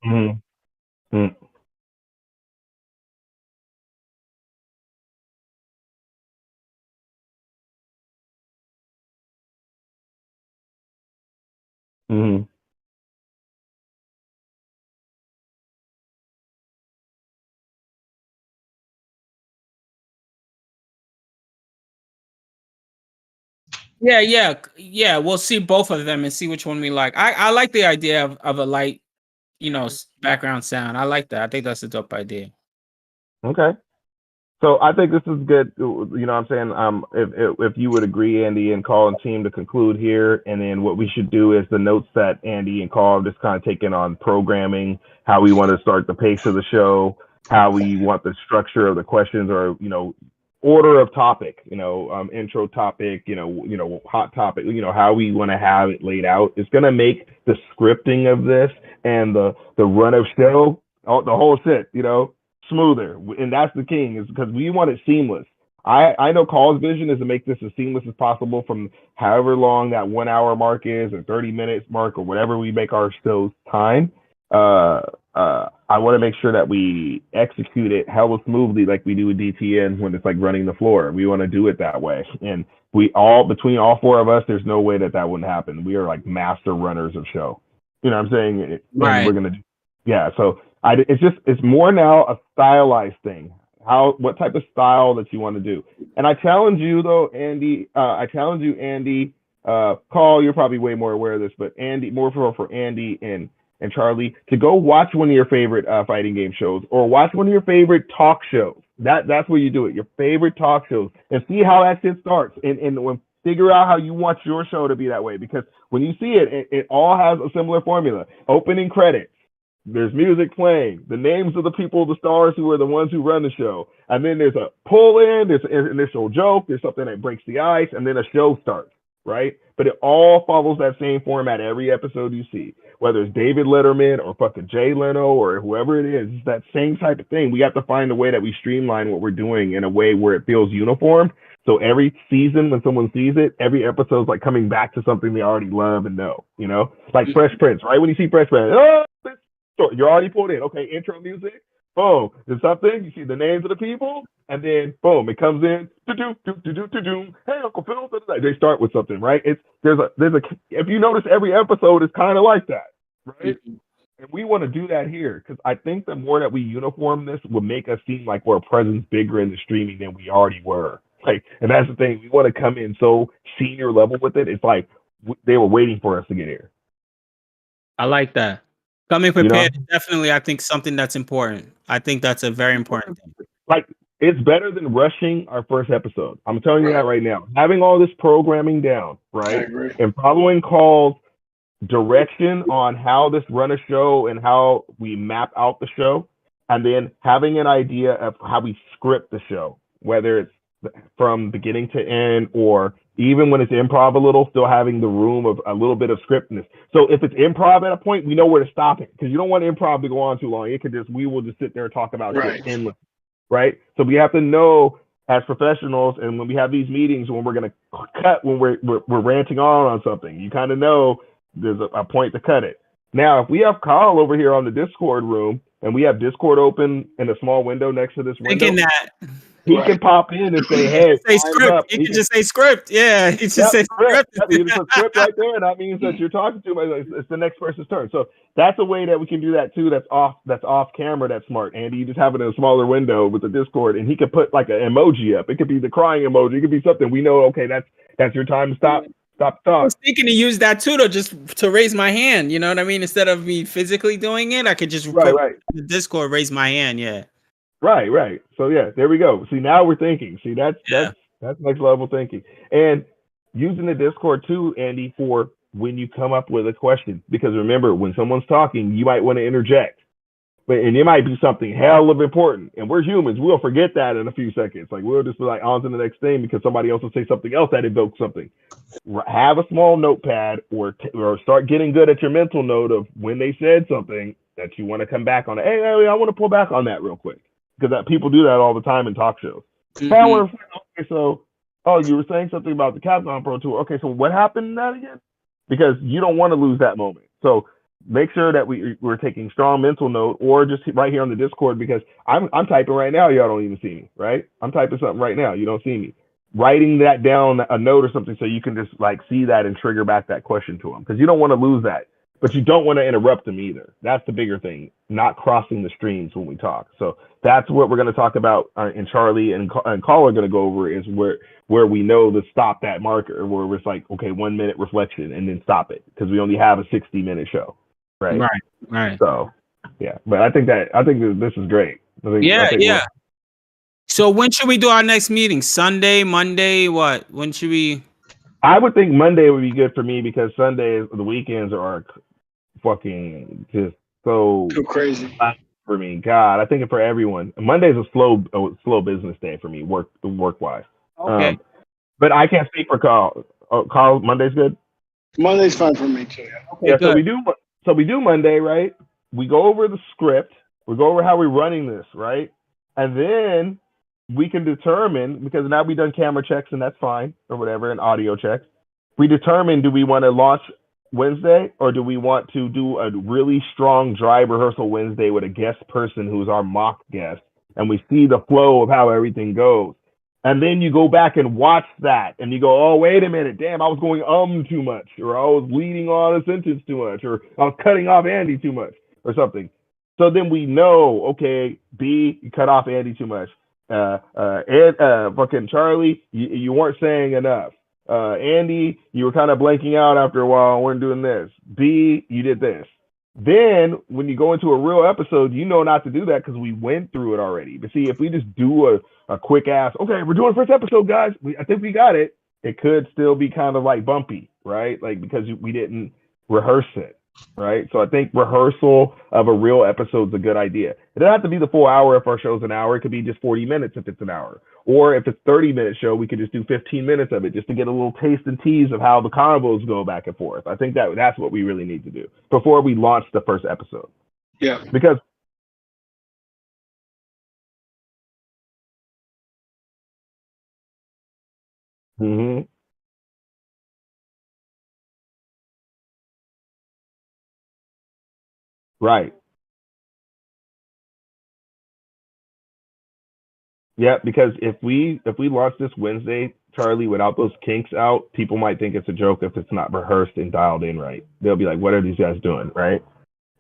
S5: Mm-hmm. Mm-hmm.
S3: Yeah. We'll see both of them and see which one we like. I like the idea of a light, background sound. I like that. I think that's a dope idea.
S5: Okay. So I think this is good. You know what I'm saying? If you would agree, Andy and Carl and team, to conclude here, and then what we should do is the notes that Andy and Carl just kind of taken on programming, how we want to start the pace of the show, how we want the structure of the questions, or order of topic, intro topic, hot topic, how we want to have it laid out. It's gonna make the scripting of this and the run of show, the whole shit, smoother. And that's the king, is because we want it seamless. I know Carl's vision is to make this as seamless as possible from however long that 1 hour mark is, or 30 minutes mark, or whatever we make our show's time. I want to make sure that we execute it hella smoothly, like we do with DTN when it's like running the floor. We want to do it that way. And between all four of us, there's no way that wouldn't happen. We are like master runners of show. You know what I'm saying?
S3: Right.
S5: We're going to do, yeah. So it's more now a stylized thing. What type of style that you want to do. And I challenge you though, Andy, Carl, you're probably way more aware of this, but Andy, more for Andy and Charlie, to go watch one of your favorite fighting game shows, or watch one of your favorite talk shows. That's where you do it. Your favorite talk shows, and see how that shit starts, and figure out how you want your show to be that way. Because when you see it all has a similar formula. Opening credits. There's music playing, the names of the people, the stars who are the ones who run the show, and then there's a pull in, there's an initial joke, there's something that breaks the ice, and then a show starts, right? But it all follows that same format every episode you see, whether it's David Letterman or fucking Jay Leno or whoever it is. It's that same type of thing. We have to find a way that we streamline what we're doing in a way where it feels uniform. So every season, when someone sees it, every episode's like coming back to something they already love and know, like Fresh Prince, right? When you see Fresh Prince, you're already pulled in. Okay, intro music. Boom. There's something. You see the names of the people, and then boom, it comes in. Hey, Uncle Phil. They start with something, right? There's a. If you notice, every episode is kind of like that, right? And we want to do that here because I think the more that we uniform this, will make us seem like we're a presence bigger in the streaming than we already were. And that's the thing. We want to come in so senior level with it. It's like they were waiting for us to get here.
S3: I like that. Coming prepared is definitely, I think, something that's important. I think that's a very important thing.
S5: Like, it's better than rushing our first episode. I'm telling you that right now. Having all this programming down, right? And following Carl's direction on how this run a show and how we map out the show, and then having an idea of how we script the show, whether it's from beginning to end, or even when it's improv a little, still having the room of a little bit of scriptness. So if it's improv at a point, we know where to stop it, because you don't want improv to go on too long. We will just sit there and talk about shit endless, right? So we have to know as professionals, and when we have these meetings, when we're going to cut, when we're ranting on something, you kind of know there's a point to cut it. Now, if we have Carl over here on the Discord room, and we have Discord open in a small window next to this window,
S3: thinking that
S5: he can pop in and say, "Hey,
S3: say script." He can just say script. Yeah, he just say script.
S5: You just put script right there, and that means that you're talking to him. It's the next person's turn. So that's a way that we can do that too. That's off camera. That's smart. Andy, you just have it in a smaller window with the Discord, and he could put like an emoji up. It could be the crying emoji. It could be something we know. Okay, that's your time to stop.
S3: I was thinking to use that too, just to raise my hand. You know what I mean? Instead of me physically doing it, I could just
S5: right.
S3: The Discord, raise my hand. Yeah.
S5: Right. So yeah, there we go. See, now we're thinking. See, that's next level thinking. And using the Discord too, Andy, for when you come up with a question. Because remember, when someone's talking, you might want to interject. And it might be something hell of important. And we're humans. We'll forget that in a few seconds. Like, we'll just be like, on to the next thing because somebody else will say something else that evokes something. Have a small notepad or start getting good at your mental note of when they said something that you want to come back on. Hey, I want to pull back on that real quick. Because people do that all the time in talk shows. Mm-hmm. Okay, so, you were saying something about the Capcom Pro Tour. Okay, so what happened in that again? Because you don't want to lose that moment. So make sure that we're taking strong mental note, or just right here on the Discord, because I'm typing right now. Y'all don't even see me, right? I'm typing something right now. You don't see me. writing that down, a note or something, so you can just like see that and trigger back that question to them, because you don't want to lose that, but you don't want to interrupt them either. That's the bigger thing, not crossing the streams when we talk. So that's what we're going to talk about, and Charlie and Call are going to go over, is where we know to stop that marker, where it's like, okay, 1 minute reflection and then stop it, because we only have a 60-minute show, right?
S3: Right.
S5: So yeah, but I think this is great.
S3: Yeah. So when should we do our next meeting? Sunday, Monday, what? When should we?
S5: I would think Monday would be good for me, because Sundays, the weekends are fucking just so
S1: Too crazy
S5: for me. God, I think for everyone, Monday's a slow business day for me, work wise.
S3: Okay.
S5: But I can't speak for Carl. Carl, Monday's good.
S1: Monday's fine for me too. Yeah.
S3: Okay,
S5: Yeah.
S3: good.
S5: So we do Monday, right? We go over the script. We go over how we're running this, right? And then we can determine, because now we've done camera checks and that's fine, or whatever, and audio checks. We determine, do we want to launch Wednesday, or do we want to do a really strong dry rehearsal Wednesday with a guest person who's our mock guest, and we see the flow of how everything goes. And then you go back and watch that, and you go, oh, wait a minute, damn, I was going too much, or I was leading on a sentence too much, or I was cutting off Andy too much, or something. So then we know, okay, B, you cut off Andy too much. Fucking Charlie, you weren't saying enough. Andy, you were kind of blanking out after a while and weren't doing this. B, you did this. Then when you go into a real episode, you know not to do that, because we went through it already. But see, if we just do a quick ass, okay, we're doing first episode, guys, I think we got it, it could still be kind of like bumpy, right? Like, because we didn't rehearse it, right? So I think rehearsal of a real episode is a good idea. It doesn't have to be the full hour if our show's an hour. It could be just 40 minutes if it's an hour. Or if it's 30-minute show, we could just do 15 minutes of it, just to get a little taste and tease of how the combos go back and forth. I think that's what we really need to do before we launch the first episode.
S1: Yeah.
S5: Because right. Yeah, because if we launch this Wednesday, Charlie, without those kinks out, people might think it's a joke if it's not rehearsed and dialed in right. They'll be like, what are these guys doing, right?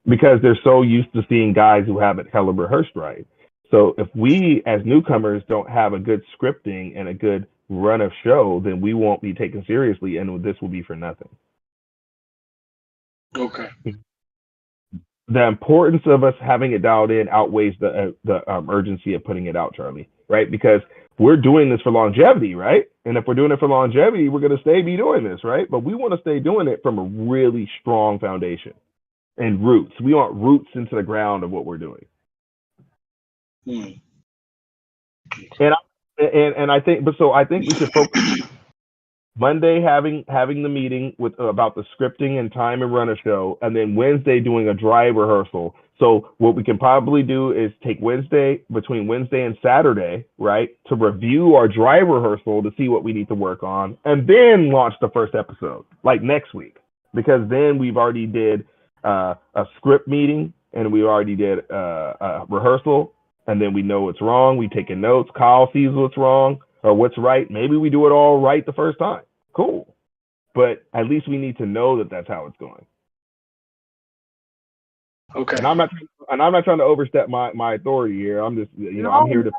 S5: Because they're so used to seeing guys who have it hella rehearsed right. So if we, as newcomers, don't have a good scripting and a good run of show, then we won't be taken seriously, and this will be for nothing.
S1: Okay.
S5: The importance of us having it dialed in outweighs the urgency of putting it out, Charlie, right? Because we're doing this for longevity, right? And if we're doing it for longevity, we're going to be doing this, right? But we want to stay doing it from a really strong foundation and roots. We want roots into the ground of what we're doing. And I think, but so I think we should focus Monday having the meeting with about the scripting and time and run a show, and then Wednesday doing a dry rehearsal. So what we can probably do is take between Wednesday and Saturday, right, to review our dry rehearsal to see what we need to work on, and then launch the first episode like next week, because then we've already did a script meeting, and we already did a rehearsal, and then we know what's wrong. We taking notes. Kyle sees what's wrong or what's right. Maybe we do it all right the first time. Cool. But at least we need to know that that's how it's going.
S1: Okay.
S5: And I'm not trying to overstep my authority here. I'm just, I'm here to.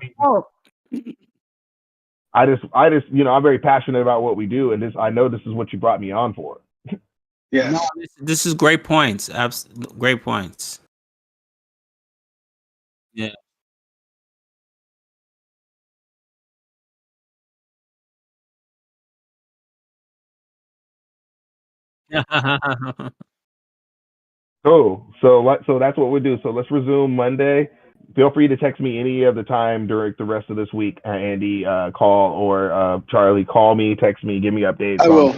S5: I just, I'm very passionate about what we do, and I know this is what you brought me on for.
S1: Yes.
S3: No, this is great points. Great points. Yeah.
S5: So that's what we do. So let's resume Monday. Feel free to text me any of the time during the rest of this week, Andy, call, or Charlie, call me, text me, give me updates.
S1: I will.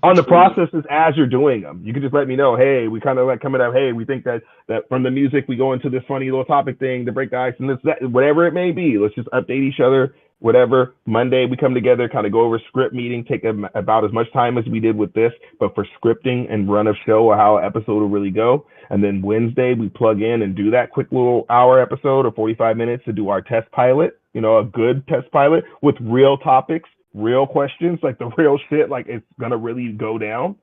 S5: On the processes as you're doing them. You can just let me know, hey, we kind of like coming up, hey, we think that from the music, we go into this funny little topic thing to break the ice, and that, whatever it may be. Let's just update each other, whatever. Monday, we come together, kind of go over script meeting, take about as much time as we did with this, but for scripting and run of show or how an episode will really go. And then Wednesday, we plug in and do that quick little hour episode or 45 minutes to do our test pilot, a good test pilot with real topics, real questions, like the real shit, like it's gonna really go down,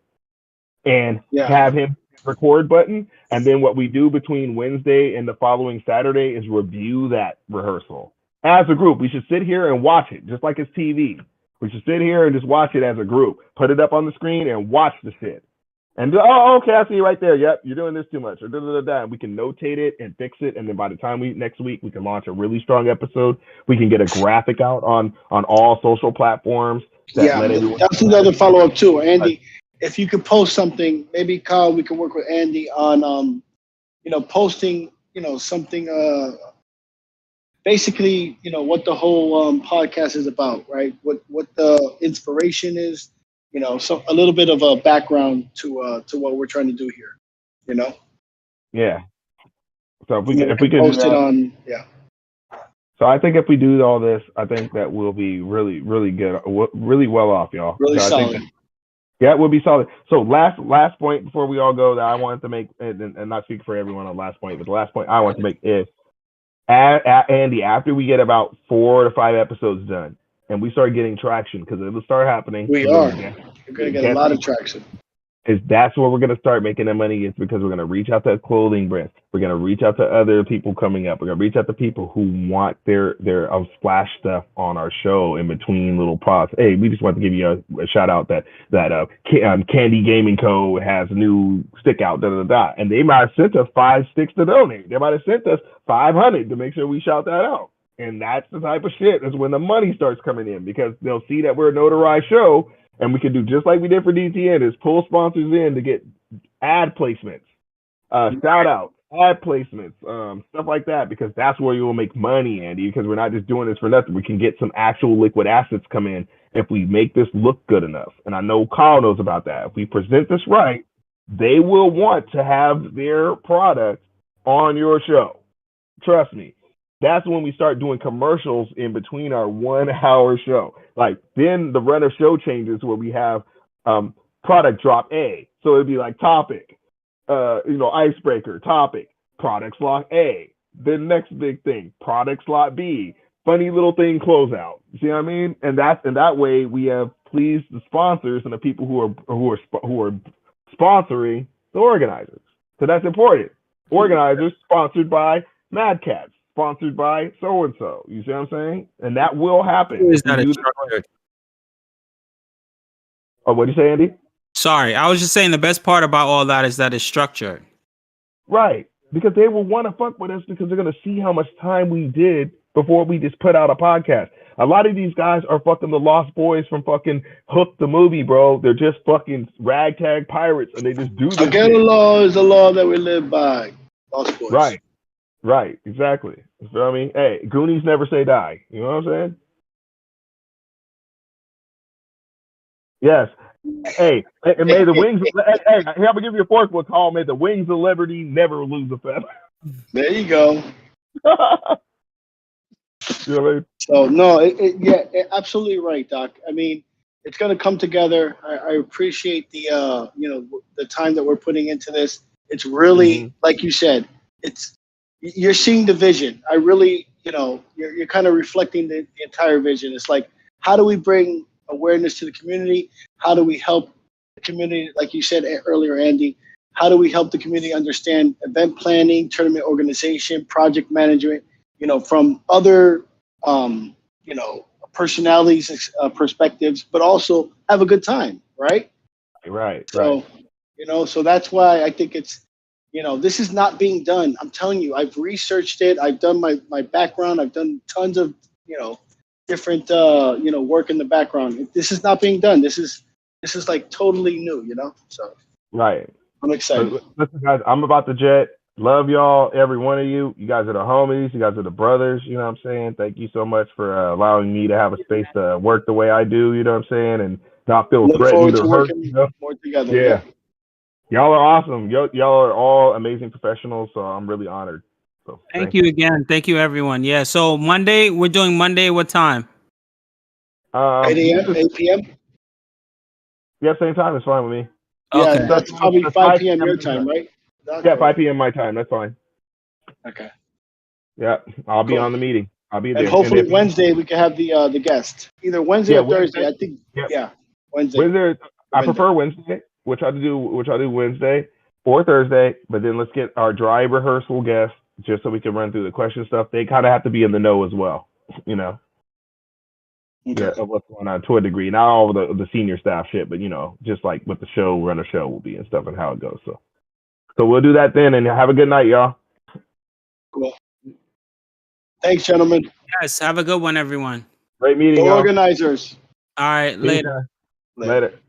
S5: and
S1: Yeah.
S5: have him record button. And then what we do between Wednesday and the following Saturday is review that rehearsal as a group. We should sit here and watch it, just like it's TV. We should sit here and just watch it as a group. Put it up on the screen and watch the shit. And okay, I see you right there. Yep, you're doing this too much. Or And we can notate it and fix it. And then by the time next week we can launch a really strong episode. We can get a graphic out on all social platforms.
S1: That's another follow up too, Andy. If you could post something, maybe Kyle, we can work with Andy on posting something basically what the whole podcast is about, right? What the inspiration is. So a little bit of a background to what we're trying to do here,
S5: Yeah. So if we could
S1: post it on, yeah.
S5: So I think if we do all this, I think that we'll be really, really good, really well off, y'all.
S1: Really
S5: so
S1: solid.
S5: Yeah, we'll be solid. So last point before we all go that I wanted to make, and not speak for everyone on last point, but the last point I want to make is, Andy, after we get about 4 to 5 episodes done, and we start getting traction, because it'll start happening.
S1: We're going to get a lot of traction.
S5: That's where we're going to start making the money. It's because we're going to reach out to clothing brands. We're going to reach out to other people coming up. We're going to reach out to people who want their splash stuff on our show in between little prods. Hey, we just want to give you a shout out that Candy Gaming Co. has a new stick out, and they might have sent us 5 sticks to donate. They might have sent us 500 to make sure we shout that out. And that's the type of shit. That's when the money starts coming in, because they'll see that we're a notarized show, and we can do just like we did for DTN, is pull sponsors in to get ad placements, shout outs, ad placements, stuff like that, because that's where you will make money, Andy, because we're not just doing this for nothing. We can get some actual liquid assets come in if we make this look good enough. And I know Kyle knows about that. If we present this right, they will want to have their product on your show. Trust me. That's when we start doing commercials in between our 1 hour show. Like, then the run of show changes where we have product drop A. So it'd be like topic, icebreaker, topic, product slot A. The next big thing, product slot B. Funny little thing closeout. You see what I mean? And that way we have pleased the sponsors and the people who are sponsoring the organizers. So that's important. Organizers sponsored by Mad Cats. Sponsored by so and so. You see what I'm saying? And that will happen.
S3: Is that structured?
S5: Oh, what did you say, Andy?
S3: Sorry, I was just saying the best part about all that is that it's structured.
S5: Right. Because they will want to fuck with us because they're going to see how much time we did before we just put out a podcast. A lot of these guys are fucking the Lost Boys from fucking Hook the movie, bro. They're just fucking ragtag pirates, and they just do this.
S1: Again, the law is the law that we live by. Lost Boys.
S5: Right, exactly. You feel what I mean? Hey, Goonies never say die. You know what I'm saying? Yes. Hey, and may the wings. Hey, I'm gonna give you a fourth one call. May the wings of liberty never lose a feather.
S1: There you go.
S5: You know what I mean?
S1: So no, absolutely right, Doc. I mean, it's gonna come together. I appreciate the the time that we're putting into this. It's really like you said. You're seeing the vision. I really, you're kind of reflecting the entire vision. It's like, how do we bring awareness to the community? How do we help the community, like you said earlier, Andy? How do we help the community understand event planning, tournament organization, project management, from other, personalities, perspectives, but also have a good time, right?
S5: Right.
S1: So, so that's why I think it's, this is not being done. I'm telling you, I've researched it. I've done my background. I've done tons of, different, work in the background. This is not being done. This is like totally new, so.
S5: Right.
S1: I'm excited.
S5: So, listen, guys, I'm about to jet. Love y'all, every one of you. You guys are the homies. You guys are the brothers. You know what I'm saying? Thank you so much for allowing me to have a space to work the way I do. You know what I'm saying? And not feel threatened or hurt.
S1: More together.
S5: Yeah. Y'all are awesome. Y'all are all amazing professionals, so I'm really honored. So
S3: thank you again. Thank you, everyone. Yeah. So Monday, we're doing Monday. What time?
S1: 8 a.m., 8 p.m.
S5: Yeah, same time is fine with me.
S1: Yeah,
S3: Okay.
S1: that's probably 5 p.m. your time, right?
S5: Yeah, 5 p.m. my time. That's fine.
S1: Okay.
S5: Yeah, I'll be on the meeting. I'll be there.
S1: And hopefully
S5: if
S1: Wednesday we can have the guest. Either Wednesday or Thursday. I think.
S5: Yep.
S1: Yeah, Wednesday.
S5: I prefer Wednesday. We'll try to do Wednesday or Thursday. But then let's get our dry rehearsal guest just so we can run through the question stuff. They kind of have to be in the know as well. You know.
S1: Okay.
S5: Yeah, of what's going on to a degree. Not all of the senior staff shit, but you know, just like what the runner show will be and stuff and how it goes. So we'll do that then, and have a good night, y'all.
S1: Cool. Thanks, gentlemen.
S3: Yes, have a good one, everyone.
S5: Great meeting,
S1: Go
S5: y'all.
S1: organizers.
S3: All right, later.
S5: Later.